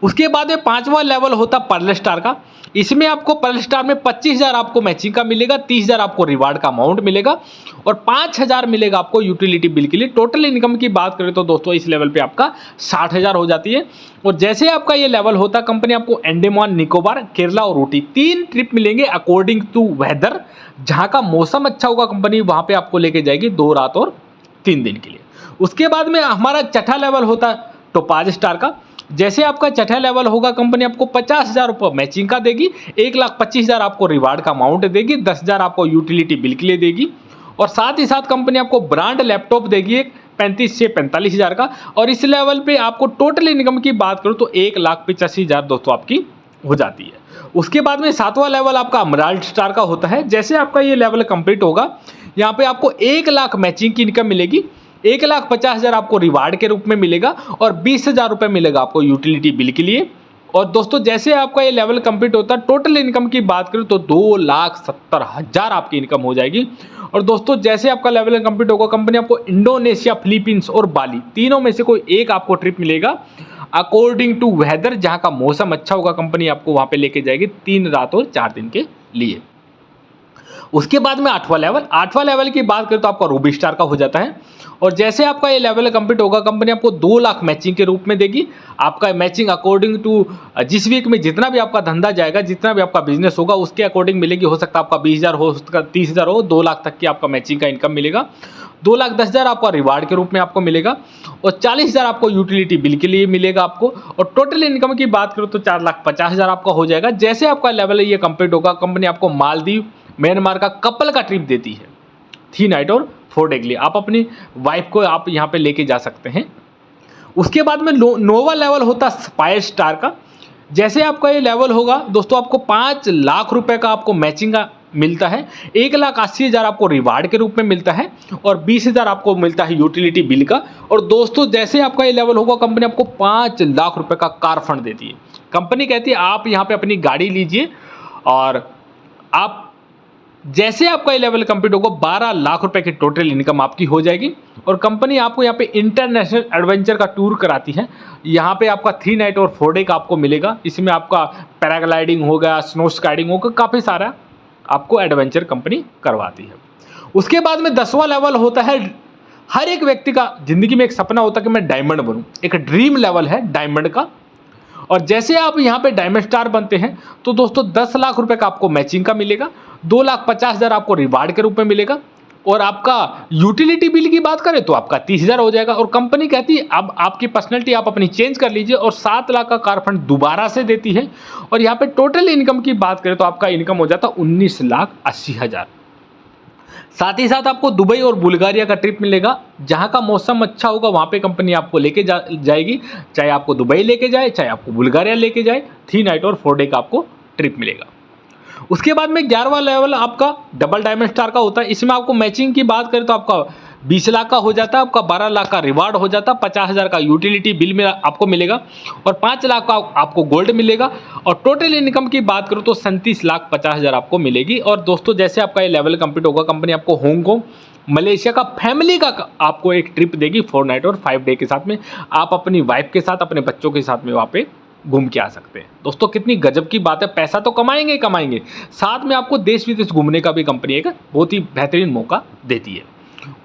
उसके बाद में 5वां लेवल होता पर्ल स्टार का। इसमें आपको पहल स्टार में 25,000 आपको मैचिंग का मिलेगा, 30,000 आपको रिवार्ड का अमाउंट मिलेगा और 5,000 मिलेगा आपको यूटिलिटी बिल के लिए। टोटल इनकम की बात करें तो दोस्तों इस लेवल पे आपका 60,000 हो जाती है। और जैसे आपका ये लेवल होता है, कंपनी आपको अंडमान निकोबार, केरला और ऊटी 3 ट्रिप मिलेंगे अकॉर्डिंग टू वेदर। जहां का मौसम अच्छा होगा कंपनी वहां पे आपको लेके जाएगी 2 रात और 3 दिन के लिए। उसके बाद में हमारा छठा लेवल होता है टोपाज स्टार का। जैसे आपका छठा लेवल होगा, कंपनी आपको 50,000 रुपये मैचिंग का देगी, 1,25,000 आपको रिवार्ड का अमाउंट देगी, 10,000 आपको यूटिलिटी बिल के लिए देगी और साथ ही साथ कंपनी आपको ब्रांड लैपटॉप देगी एक 35 से 45,000 का। और इस लेवल पे आपको टोटल इनकम की बात करूँ तो 1,85,000 दोस्तों आपकी हो जाती है। उसके बाद में सातवां लेवल आपका अमराल्ड स्टार का होता है। जैसे आपका ये लेवल कंप्लीट होगा, यहाँ पे आपको 1 लाख मैचिंग की इनकम मिलेगी, 1,50,000 आपको रिवार्ड के रूप में मिलेगा और 20,000 रुपये मिलेगा आपको यूटिलिटी बिल के लिए। और दोस्तों जैसे आपका ये लेवल कंप्लीट होता है, टोटल इनकम की बात करें तो 2,70,000 आपकी इनकम हो जाएगी। और दोस्तों जैसे आपका लेवल कंप्लीट होगा, कंपनी आपको इंडोनेशिया, फिलीपींस और बाली तीनों में से कोई एक आपको ट्रिप मिलेगा अकॉर्डिंग टू वेदर। जहां का मौसम अच्छा होगा कंपनी आपको वहां पे लेके जाएगी 3 रात और 4 दिन के लिए। उसके बाद में आठवां लेवल की बात करें तो आपका रूबी स्टार का हो जाता है। और जैसे आपका ये लेवल कंप्लीट होगा, कंपनी आपको 2 लाख मैचिंग के रूप में देगी। आपका मैचिंग अकॉर्डिंग टू जिस वीक में जितना भी आपका धंधा जाएगा, जितना भी आपका बिजनेस होगा उसके अकॉर्डिंग मिलेगी। हो सकता है आपका 20,000 हो, सकता है 30,000 हो, 2 लाख तक की आपका मैचिंग का इनकम मिलेगा। 2,10,000 आपका रिवार्ड के रूप में आपको मिलेगा और 40,000 आपको यूटिलिटी बिल के लिए मिलेगा आपको। और टोटल इनकम की बात करो तो 4,50,000 आपका हो जाएगा। जैसे आपका लेवल ये कंप्लीट होगा, कंपनी आपको मालदीव, म्यांमार का कपल का ट्रिप देती है 3 नाइट और 4 डे के लिए। आप अपनी वाइफ को आप यहाँ पे लेके जा सकते हैं। उसके बाद में नोवा लेवल होता है स्पायर स्टार का। जैसे आपका ये लेवल होगा दोस्तों, आपको 5 लाख रुपए का आपको मैचिंग का मिलता है, 1,80,000 आपको रिवार्ड के रूप में मिलता है और 20,000 आपको मिलता है यूटिलिटी बिल का। और दोस्तों जैसे आपका ये लेवल होगा, कंपनी आपको 5 लाख रुपए का कार फंड देती है। कंपनी कहती है आप यहाँ पे अपनी गाड़ी लीजिए और आप जैसे आपका ये लेवल कंप्लीट होगा 12 लाख रुपए की टोटल इनकम आपकी हो जाएगी। और कंपनी आपको यहाँ पे इंटरनेशनल एडवेंचर का टूर कराती है। यहाँ पे आपका 3 नाइट और 4 डे का आपको मिलेगा। इसमें आपका पैराग्लाइडिंग होगा, स्नो स्काइडिंग होगा, काफ़ी सारा आपको एडवेंचर कंपनी करवाती है। उसके बाद में 10वां लेवल होता है, हर एक व्यक्ति का जिंदगी में एक सपना होता है कि मैं डायमंड बनूं, एक ड्रीम लेवल है डायमंड का। और जैसे आप यहाँ पे डायमंड स्टार बनते हैं तो दोस्तों 10 लाख रुपए का आपको मैचिंग का मिलेगा, 2,50,000 आपको रिवार्ड के रूप में मिलेगा और आपका यूटिलिटी बिल की बात करें तो आपका 30,000 हो जाएगा। और कंपनी कहती है अब आपकी पर्सनैलिटी आप अपनी चेंज कर लीजिए और 7 लाख का कार फंड दोबारा से देती है। और यहाँ पे टोटल इनकम की बात करें तो आपका इनकम हो जाता 19,80,000। साथ ही साथ आपको दुबई और बुल्गारिया का ट्रिप मिलेगा। जहां का मौसम अच्छा होगा वहां पे कंपनी आपको लेके जाएगी, चाहे आपको दुबई लेके जाए, चाहे आपको बुल्गारिया लेके जाए। 3 नाइट और 4 डे का आपको ट्रिप मिलेगा। उसके बाद में 11वां लेवल आपका डबल डायमंड स्टार का होता है। इसमें आपको मैचिंग की बात करें तो आपका 20 लाख का हो जाता है, आपका 12 लाख का रिवार्ड हो जाता है, 50,000 का यूटिलिटी बिल में आपको मिलेगा और 5 लाख का आपको गोल्ड मिलेगा। और टोटल इनकम की बात करूँ तो 37,50,000 आपको मिलेगी। और दोस्तों जैसे आपका ये लेवल कंप्लीट होगा, कंपनी आपको हांगकांग, मलेशिया का फैमिली का आपको एक ट्रिप देगी 4 नाइट और 5 डे के साथ में। आप अपनी वाइफ के साथ, अपने बच्चों के साथ में वहाँ पे घूम के आ सकते हैं। दोस्तों कितनी गजब की बात है, पैसा तो कमाएंगे ही कमाएंगे, साथ में आपको देश विदेश घूमने का भी कंपनी एक बहुत ही बेहतरीन मौका देती है।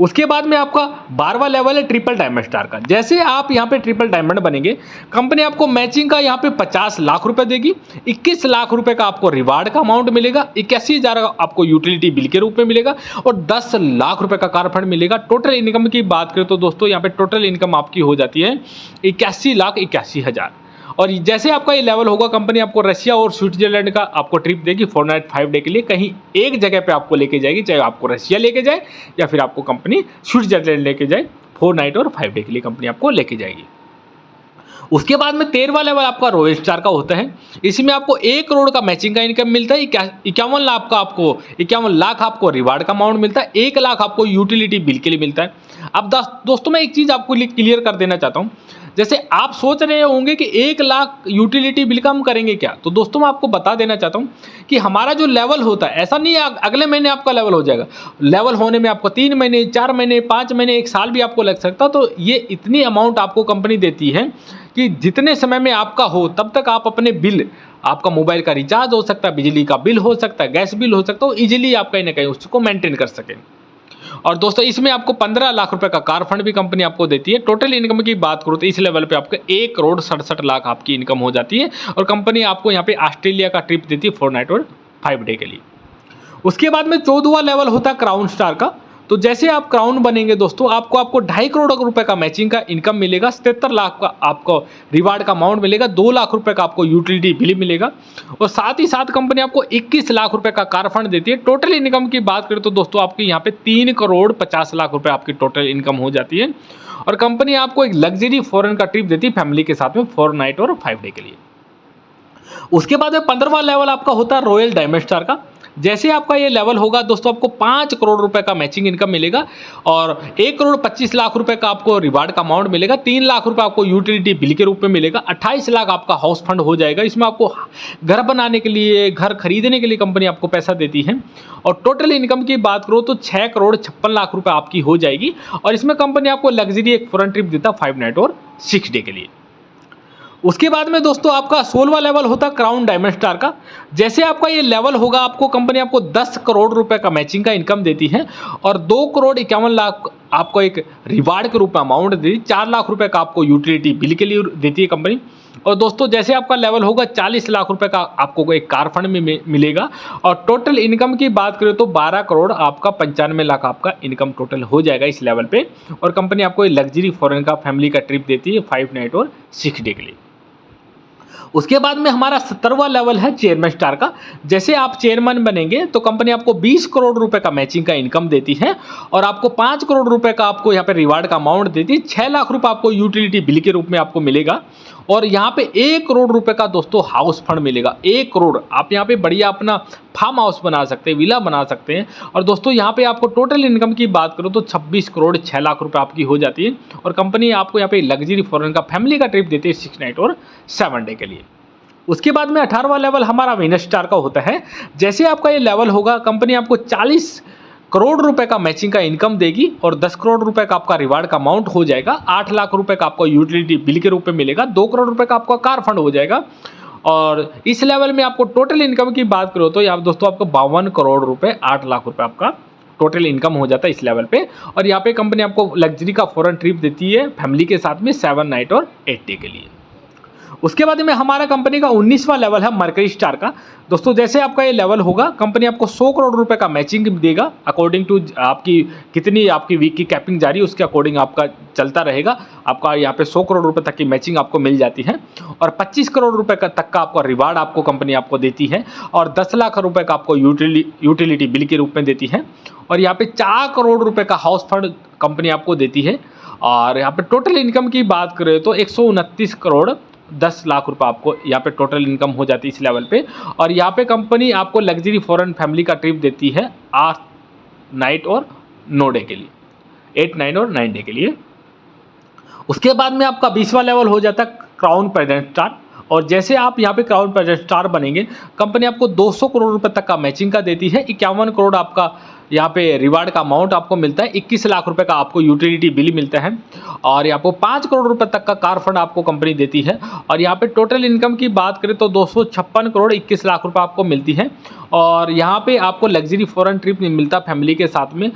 उसके बाद में आपका 12वां लेवल है ट्रिपल डायमंड स्टार का। जैसे आप यहाँ पे ट्रिपल डायमंड बनेंगे, कंपनी आपको मैचिंग का यहाँ पे 50 लाख रुपए देगी, 21 लाख रुपए का आपको रिवार्ड का अमाउंट मिलेगा, 81,000 आपको यूटिलिटी बिल के रूप में मिलेगा और 10 लाख रुपए का कार फंड मिलेगा। टोटल इनकम की बात करें तो दोस्तों यहाँ पे टोटल इनकम आपकी हो जाती है 81,81,000। और जैसे आपका ये लेवल होगा, कंपनी आपको रशिया और स्विट्जरलैंड का आपको ट्रिप देगी 4 नाइट 5 डे के लिए। कहीं एक जगह पे आपको लेके जाएगी, चाहे आपको रशिया लेके जाए या फिर आपको कंपनी स्विट्जरलैंड लेके जाए, 4 नाइट और 5 डे के लिए कंपनी आपको लेके जाएगी। उसके बाद में 13वां लेवल आपका रॉयल स्टार का होता है। इसमें आपको 1 करोड़ का मैचिंग का इनकम मिलता है, 51 लाख आपको रिवार्ड का अमाउंट मिलता है, 1 लाख आपको यूटिलिटी बिल के लिए मिलता है। अब दोस्तों मैं एक चीज़ आपको क्लियर कर देना चाहता हूँ, जैसे आप सोच रहे होंगे कि 1 लाख यूटिलिटी बिल का हम करेंगे क्या, तो दोस्तों मैं आपको बता देना चाहता हूँ कि हमारा जो लेवल होता है, ऐसा नहीं है अगले महीने आपका लेवल हो जाएगा। लेवल होने में आपको 3 महीने, 4 महीने, 5 महीने, 1 साल भी आपको लग सकता। तो ये इतनी अमाउंट आपको कंपनी देती है कि जितने समय में आपका हो तब तक आप अपने बिल, आपका मोबाइल का रिचार्ज हो सकता है, बिजली का बिल हो सकता है, गैस बिल हो सकता है, ईजिली आप कहीं ना कहीं उसको मेंटेन कर सकें। और दोस्तों इसमें आपको 15 लाख रुपए का कार फंड भी कंपनी आपको देती है। टोटल इनकम की बात करूँ तो इस लेवल पे आपको 1,67,00,000 आपकी इनकम हो जाती है। और कंपनी आपको यहाँ पे ऑस्ट्रेलिया का ट्रिप देती है 4 नाइट और 5 डे के लिए। उसके बाद में 14वां लेवल होता है क्राउन स्टार का। तो जैसे आप क्राउन बनेंगे दोस्तों, आपको 2.5 करोड़ रुपए का मैचिंग का इनकम मिलेगा, 77 लाख का आपको रिवार्ड का अमाउंट मिलेगा, 2 लाख रुपए का आपको यूटिलिटी बिल मिलेगा, और साथ ही साथ कंपनी आपको 21 लाख रुपए का कार फंड देती है। टोटल इनकम की बात करें तो दोस्तों आपकी यहाँ पे 3 करोड़ 50 लाख रुपए आपकी टोटल इनकम हो जाती है। और कंपनी आपको एक लग्जरी फॉरेन का ट्रिप देती है फैमिली के साथ में 4 नाइट और 5 डे के लिए। उसके बाद में 15वां लेवल आपका होता है रॉयल डायमंड स्टार का। जैसे आपका ये लेवल होगा दोस्तों, आपको 5 करोड़ रुपए का मैचिंग इनकम मिलेगा, और 1 करोड़ 25 लाख रुपए का आपको रिवार्ड का अमाउंट मिलेगा, 3 लाख रुपए आपको यूटिलिटी बिल के रूप में मिलेगा, 28 लाख आपका हाउस फंड हो जाएगा। इसमें आपको घर बनाने के लिए, घर खरीदने के लिए कंपनी आपको पैसा देती है। और टोटल इनकम की बात करो तो 6 करोड़ 56 लाख रुपए आपकी हो जाएगी। और इसमें कंपनी आपको लग्जरी एक फॉरेन ट्रिप देता है 5 नाइट और 6 डे के लिए। उसके बाद में दोस्तों आपका 16वां लेवल होता है क्राउन डायमंड स्टार का। जैसे आपका ये लेवल होगा, आपको कंपनी आपको 10 करोड़ रुपए का मैचिंग का इनकम देती है, और 2 करोड़ 51 लाख आपको एक रिवार्ड के रूप में अमाउंट देती है, 4 लाख रुपए का आपको यूटिलिटी बिल के लिए देती है कंपनी। और दोस्तों जैसे आपका लेवल होगा 40 लाख रुपए का आपको एक कार फंड में मिलेगा। और टोटल इनकम की बात करें तो 12 करोड़ आपका 95 लाख आपका इनकम टोटल हो जाएगा इस लेवल पे। और कंपनी आपको लग्जरी फॉरेन का फैमिली का ट्रिप देती है 5 नाइट और 6 डे के लिए। उसके बाद में हमारा 17वां लेवल है चेयरमैन स्टार का। जैसे आप चेयरमैन बनेंगे तो कंपनी आपको 20 करोड़ रुपए का मैचिंग का इनकम देती है, और आपको 5 करोड़ रुपए का आपको यहाँ पे रिवार्ड का अमाउंट देती है, 6 लाख रुपए आपको यूटिलिटी बिल के रूप में आपको मिलेगा, और यहाँ पे 1 करोड़ रुपए का दोस्तों हाउस फंड मिलेगा। 1 करोड़ आप यहाँ पे बढ़िया अपना फार्म हाउस बना सकते हैं, विला बना सकते हैं। और दोस्तों यहाँ पे आपको टोटल इनकम की बात करो तो 26 करोड़ 6 लाख रुपए आपकी हो जाती है। और कंपनी आपको यहाँ पे लग्जरी फॉरेन का फैमिली का ट्रिप देती है 6 नाइट और 7 डे के लिए। उसके बाद में 18वां लेवल हमारा वीनस स्टार का होता है। जैसे आपका ये लेवल होगा, कंपनी आपको 40 करोड़ रुपए का मैचिंग का इनकम देगी, और 10 करोड़ रुपए का आपका रिवार्ड का अमाउंट हो जाएगा, 8 लाख रुपए का आपको यूटिलिटी बिल के रूप में मिलेगा, 2 करोड़ रुपए का आपका कार फंड हो जाएगा। और इस लेवल में आपको टोटल इनकम की बात करो तो यहाँ दोस्तों आपको 52 करोड़ रुपए 8 लाख रुपए आपका टोटल इनकम हो जाता है इस लेवल पे। और यहाँ पे कंपनी आपको लग्जरी का फॉरेन ट्रिप देती है फैमिली के साथ में 7 नाइट और 8 डे के लिए। उसके बाद में हमारा कंपनी का 19वां लेवल है मर्करी स्टार का। दोस्तों जैसे आपका ये लेवल होगा, कंपनी आपको 100 करोड़ रुपए का मैचिंग देगा, अकॉर्डिंग टू आपकी कितनी आपकी वीक की कैपिंग जारी है उसके अकॉर्डिंग आपका चलता रहेगा। आपका यहाँ पे 100 करोड़ रुपए तक की मैचिंग आपको मिल जाती है, और 25 करोड़ रुपए का तक का आपका रिवार्ड आपको कंपनी आपको देती है, और 10 लाख रुपए का आपको यूटिलिटी बिल के रूप में देती है। और यहाँ पे 4 करोड़ रुपए का हाउस फंड कंपनी आपको देती है। और यहाँ पे टोटल इनकम की बात करें तो 129 करोड़ 10 लाख रुपए आपको यहाँ पे टोटल इनकम हो जाती है इस लेवल पे। और यहाँ पे कंपनी आपको लग्जरी फॉरेन फैमिली का ट्रिप देती है 8 नाइट और 9 डे के लिए, 8 9 और 9 डे के लिए। उसके बाद में आपका 20वां लेवल हो जाता है क्राउन प्रेजेंट स्टार। और जैसे आप यहाँ पे क्राउन प्रेजेंट स्टार बनेंगे, कंपनी आपको 200 करोड़ रुपए तक का मैचिंग का देती है, 51 करोड़ आपका यहाँ पे रिवार्ड का अमाउंट आपको मिलता है, 21 लाख रुपए का आपको यूटिलिटी बिल मिलता है, और यहाँ पे 5 करोड़ रुपए तक का कार फंड आपको कंपनी देती है। और यहाँ पे टोटल इनकम की बात करें तो 256 करोड़ 21 लाख रुपए आपको मिलती है। और यहाँ पे आपको लग्जरी फॉरेन ट्रिप मिलता है फैमिली के साथ में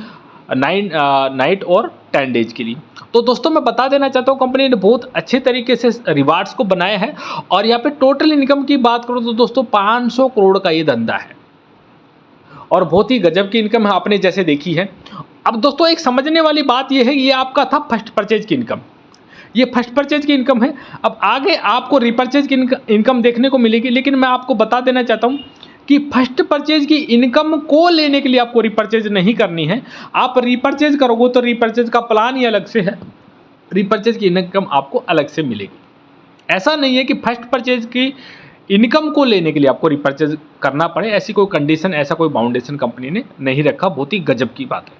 9 नाइट और 10 डेज के लिए। तो दोस्तों मैं बता देना चाहता हूँ, कंपनी ने बहुत अच्छे तरीके से रिवार्ड्स को बनाया है। और यहाँ पे टोटल इनकम की बात करो तो दोस्तों 500 करोड़ का ये धंधा है, और बहुत ही गजब की इनकम है आपने जैसे देखी है। अब दोस्तों एक समझने वाली बात ये है, ये आपका था फर्स्ट परचेज की इनकम, ये फर्स्ट परचेज की इनकम है। अब आगे आपको रिपर्चेज की इनकम देखने को मिलेगी, लेकिन मैं आपको बता देना चाहता हूँ कि फर्स्ट परचेज की इनकम को लेने के लिए आपको रिपर्चेज नहीं करनी है। आप रिपर्चेज करोगे तो रिपर्चेज का प्लान ही अलग से है, रिपर्चेज की इनकम आपको अलग से मिलेगी। ऐसा नहीं है कि फर्स्ट परचेज की इनकम को लेने के लिए आपको रिपर्चेज करना पड़े, ऐसी कोई कंडीशन, ऐसा कोई बाउंडेशन कंपनी ने नहीं रखा। बहुत ही गजब की बात है।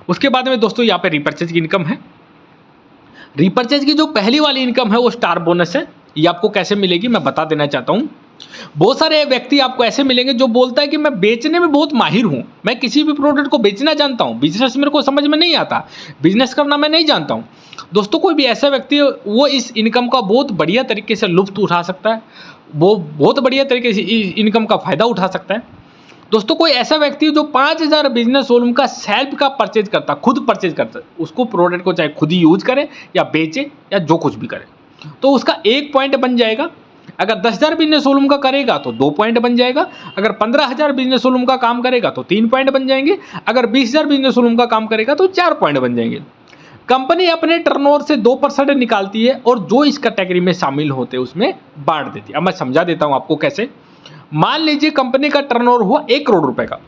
उसके बाद में दोस्तों यहाँ पे रिपर्चेज की इनकम है। रीपरचेज की जो पहली वाली इनकम है वो स्टार बोनस है। ये आपको कैसे मिलेगी मैं बता देना चाहता हूँ। बहुत सारे व्यक्ति आपको ऐसे मिलेंगे जो बोलता है कि मैं बेचने में बहुत माहिर हूँ, मैं किसी भी प्रोडक्ट को बेचना जानता हूँ, बिजनेस मेरे को समझ में नहीं आता, बिजनेस करना मैं नहीं जानता हूँ। दोस्तों कोई भी ऐसा व्यक्ति है वो इस इनकम का बहुत बढ़िया तरीके से लुत्फ उठा सकता है, वो बहुत बढ़िया तरीके से इस इनकम का फायदा उठा सकता है। दोस्तों कोई ऐसा व्यक्ति जो 5000 बिजनेस वॉल्यूम का सेल्फ का परचेज करता, खुद परचेज करता, उसको प्रोडक्ट को चाहे खुद ही यूज करे या बेचे या जो कुछ भी करे, तो उसका 1 पॉइंट बन जाएगा। अगर 10,000 बिजनेस वॉल्यूम का करेगा तो 2 पॉइंट बन जाएगा। अगर 15,000 बिजनेस वॉल्यूम का काम करेगा तो 3 पॉइंट बन जाएंगे। अगर 20,000 बिजनेस वॉल्यूम का काम करेगा तो 4 पॉइंट बन जाएंगे। कंपनी अपने टर्नओवर से 2% निकालती है और जो इस कैटेगरी में शामिल होते हैं उसमें बांट देती है। अब मैं समझा देता हूं आपको कैसे। मान लीजिए कंपनी का टर्नओवर हुआ 1 करोड़ रुपए का।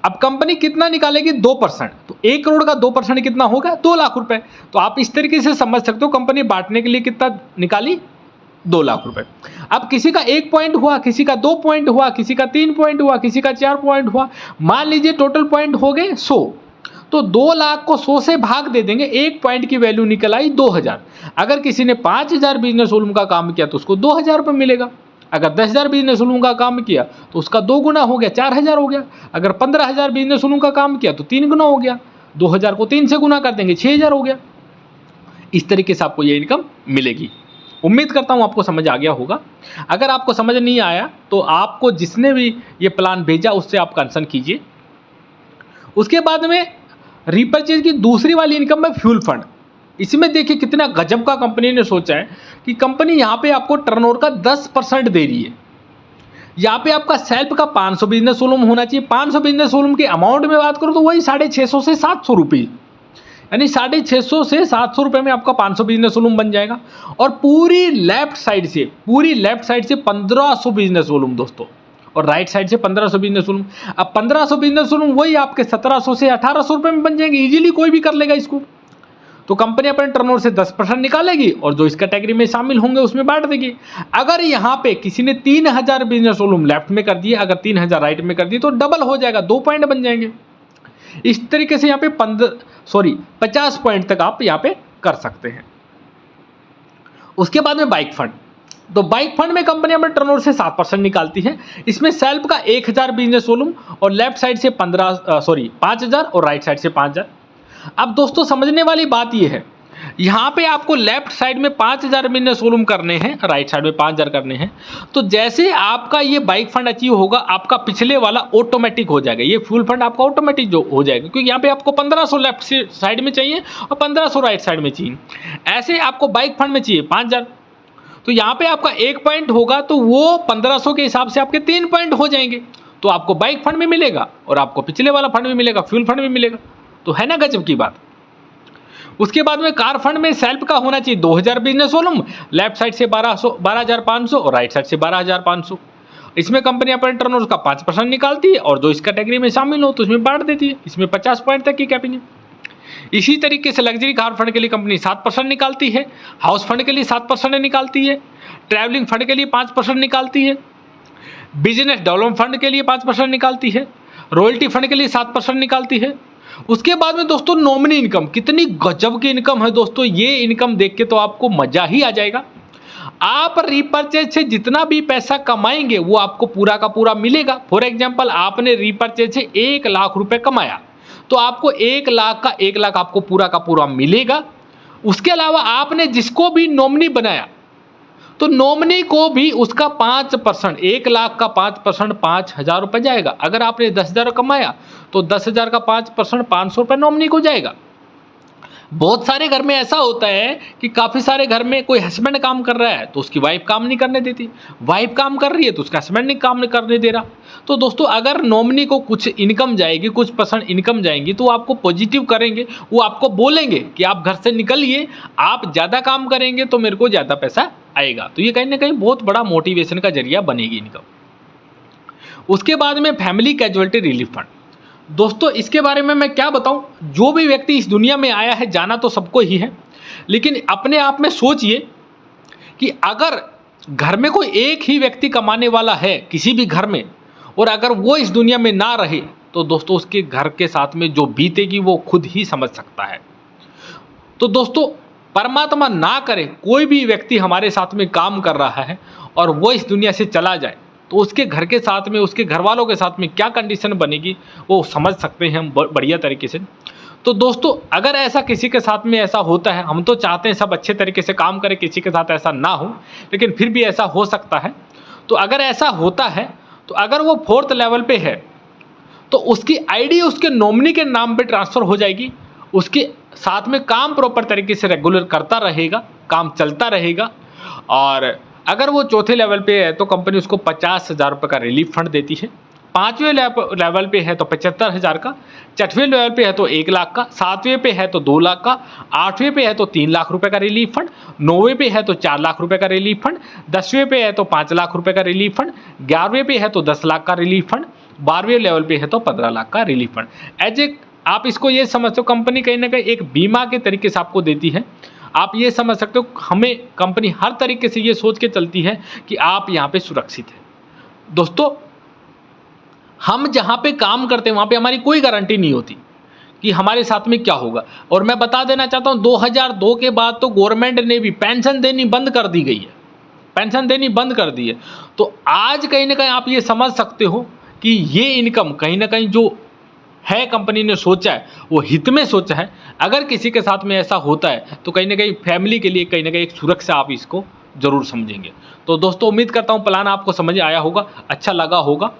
अब कंपनी कितना निकालेगी? 2%। तो 1 करोड़ का 2% कितना होगा? 2 लाख रुपए। तो आप इस तरीके से समझ सकते हो कंपनी बांटने के लिए कितना निकाली? 2 लाख रुपए। अब किसी का 1 पॉइंट हुआ, किसी का 2 पॉइंट हुआ, किसी का 3 पॉइंट हुआ, किसी का 4 पॉइंट हुआ। मान लीजिए टोटल पॉइंट हो गए 100। तो 2 लाख को 100 से भाग दे देंगे, 1 पॉइंट की वैल्यू निकल आई 2000। अगर किसी ने 5000 बिजनेस वॉल्यूम का काम किया तो उसको 2000 रुपये मिलेगा। अगर 10,000 बिजनेस वॉल्यूम का काम किया तो उसका 2 गुना हो गया, 4000 हो गया। अगर 15,000 बिजनेस वॉल्यूम का काम किया तो 3 गुना हो गया। 2000 को 3 से गुना कर देंगे, 6000 हो गया। इस तरीके से आपको ये इनकम मिलेगी। उम्मीद करता हूं आपको समझ आ गया होगा। अगर आपको समझ नहीं आया तो आपको जिसने भी ये प्लान भेजा उससे आप कंसर्न कीजिए। उसके बाद में रीपरचेज की दूसरी वाली इनकम है फ्यूल फंड। इसमें देखिए कितना गजब का कंपनी ने सोचा है कि कंपनी यहाँ पे आपको टर्नओवर का 10% दे रही है। यहाँ पे आपका सेल्फ का 500 बिजनेस वॉल्यूम होना चाहिए। 500 बिजनेस वॉल्यूम के अमाउंट में बात करूँ तो वही 650 से 700 रुपये, यानी 650 से 700 रुपये में आपका 500 बिजनेस वॉल्यूम बन जाएगा। और पूरी लेफ्ट साइड से 1500 बिजनेस वॉल्यूम दोस्तों, और राइट साइड से 1500 बिजनेस वॉल्यूम। अब 1500 बिजनेस वॉल्यूम वही आपके 1700 से 1800 रुपये में बन जाएंगे। इजीली कोई भी कर लेगा इसको। तो कंपनी अपने टर्नओवर से 10% निकालेगी और जो इस कैटेगरी में शामिल होंगे उसमें बांट देगी। अगर यहाँ पे किसी ने 3000 बिजनेस वॉल्यूम लेफ्ट में कर दिए, अगर 3000 राइट में कर दिए तो डबल हो जाएगा, 2 पॉइंट बन जाएंगे। इस तरीके से यहाँ पे 50 पॉइंट तक आप यहाँ पे कर सकते हैं। उसके बाद में बाइक फंड। तो बाइक फंड में कंपनी अपने टर्नओवर से 7% निकालती है। इसमें सेल्फ का 1000 बिजनेस वॉल्यूम और लेफ्ट साइड से 5000 और राइट साइड से 5000। अब दोस्तों समझने वाली बात यह है, यहाँ पे आपको लेफ्ट साइड में 5000 बिजनेस वॉल्यूम करने हैं, राइट साइड में 5000 करने हैं। तो जैसे आपका ये बाइक फंड अचीव होगा, आपका पिछले वाला ऑटोमेटिक हो जाएगा। ये फ्यूल फंड आपका ऑटोमेटिक जो हो जाएगा, क्योंकि यहाँ पे आपको 1500 लेफ्ट साइड में चाहिए और 1500 राइट साइड में चाहिए। ऐसे आपको बाइक फंड में चाहिए 5000। तो यहाँ पे आपका 1 पॉइंट होगा तो वो 1500 के हिसाब से आपके 3 पॉइंट हो जाएंगे। तो आपको बाइक फंड भी मिलेगा और आपको पिछले वाला फंड भी मिलेगा, फ्यूल फंड भी मिलेगा। तो है ना गजब की बात। उसके बाद में कार फंड में सेल्फ का होना चाहिए 2000 बिजनेस वॉल्यूम, लेफ्ट साइड से 12,500 और राइट साइड से 12,500। इसमें कंपनी अपने टर्नओवर का 5% निकालती है और जो इस कैटेगरी में शामिल हो तो उसमें बांट देती है। इसमें 50 पॉइंट तक की कैपिंग है। इसी तरीके से लग्जरी कार फंड के लिए कंपनी 7% निकालती है, हाउस फंड के लिए 7% निकालती है, ट्रैवलिंग फंड के लिए 5% निकालती है, बिजनेस डेवलपमेंट फंड के लिए 5% निकालती है, रॉयल्टी फंड के लिए 7% निकालती है। उसके बाद में दोस्तों नॉमिनी इनकम, कितनी गजब की इनकम है दोस्तों। ये इनकम देख के तो आपको मजा ही आ जाएगा। आप रीपरचेज से जितना भी पैसा कमाएंगे वो आपको पूरा का पूरा मिलेगा। फॉर एग्जांपल आपने रीपरचेज से 1 लाख रुपए कमाया तो आपको 1 लाख का 1 लाख आपको पूरा का पूरा मिलेगा। उसके अलावा आपने जिसको भी नॉमिनी बनाया तो नॉमिनी को भी उसका 5%, 1 लाख का 5% 5000 रुपये जाएगा। अगर आपने 10,000 कमाया तो 10,000 का 5% 500 रुपये नॉमिनी को जाएगा। बहुत सारे घर में ऐसा होता है कि काफ़ी सारे घर में कोई हस्बैंड काम कर रहा है तो उसकी वाइफ काम नहीं करने देती, वाइफ काम कर रही है तो उसका हस्बैंड नहीं काम नहीं करने दे रहा। तो दोस्तों अगर नॉमिनी को कुछ इनकम जाएगी, कुछ % इनकम जाएंगी तो आपको पॉजिटिव करेंगे, वो आपको बोलेंगे कि आप घर से निकलिए, आप ज़्यादा काम करेंगे तो मेरे को ज़्यादा पैसा आएगा। तो ये कहीं ना कहीं बहुत बड़ा मोटिवेशन का जरिया बनेगी इनकम। उसके बाद में फैमिली कैजुअलिटी रिलीफ फंड। दोस्तों इसके बारे में मैं क्या बताऊं, जो भी व्यक्ति इस दुनिया में आया है जाना तो सबको ही है, लेकिन अपने आप में सोचिए कि अगर घर में कोई एक ही व्यक्ति कमाने वाला है किसी भी घर में और अगर वो इस दुनिया में ना रहे तो दोस्तों उसके घर के साथ में जो बीतेगी वो खुद ही समझ सकता है। तो दोस्तों परमात्मा ना करे कोई भी व्यक्ति हमारे साथ में काम कर रहा है और वो इस दुनिया से चला जाए, तो उसके घर के साथ में, उसके घर वालों के साथ में क्या कंडीशन बनेगी वो समझ सकते हैं हम बढ़िया तरीके से। तो दोस्तों, अगर ऐसा किसी के साथ में ऐसा होता है, हम तो चाहते हैं सब अच्छे तरीके से काम करें, किसी के साथ ऐसा ना हो, लेकिन फिर भी ऐसा हो सकता है। तो अगर ऐसा होता है, तो अगर वो 4th लेवल पे है तो उसकी आईडी उसके नॉमिनी के नाम पे ट्रांसफ़र हो जाएगी, उसके साथ में काम प्रॉपर तरीके से रेगुलर करता रहेगा, काम चलता रहेगा। और अगर वो 4थे लेवल पे है तो कंपनी उसको 50,000 रुपये का रिलीफ फंड देती है। 5वें लेवल पे है तो 75,000 का, 6वें लेवल पे है तो 1 लाख का, 7वें पे है तो 2 लाख का, 8वें पे है तो 3 लाख रुपए का रिलीफ फंड, 9वें पे है तो 4 लाख रुपए का रिलीफ फंड, 10वें पे है तो 5 लाख रुपए का रिलीफ फंड, 11वें पे है तो 10 लाख का रिलीफ फंड, 12वें लेवल पे है तो 15 लाख का रिलीफ फंड। एज ए आप इसको ये समझते हो, कंपनी कहीं ना कहीं एक बीमा के तरीके से आपको देती है। आप ये समझ सकते हो, हमें कंपनी हर तरीके से ये सोच के चलती है कि आप यहाँ पे सुरक्षित हैं। दोस्तों, हम जहाँ पे काम करते हैं वहाँ पे हमारी कोई गारंटी नहीं होती कि हमारे साथ में क्या होगा। और मैं बता देना चाहता हूँ, 2002 के बाद तो गवर्नमेंट ने भी पेंशन देनी बंद कर दी गई है, पेंशन देनी बंद कर दी है। तो आज कहीं ना कहीं आप ये समझ सकते हो कि ये इनकम कहीं ना कहीं जो है कंपनी ने सोचा है वो हित में सोचा है। अगर किसी के साथ में ऐसा होता है तो कहीं ना कहीं फैमिली के लिए कहीं ना कहीं एक सुरक्षा आप इसको ज़रूर समझेंगे। तो दोस्तों, उम्मीद करता हूँ प्लान आपको समझ आया होगा, अच्छा लगा होगा।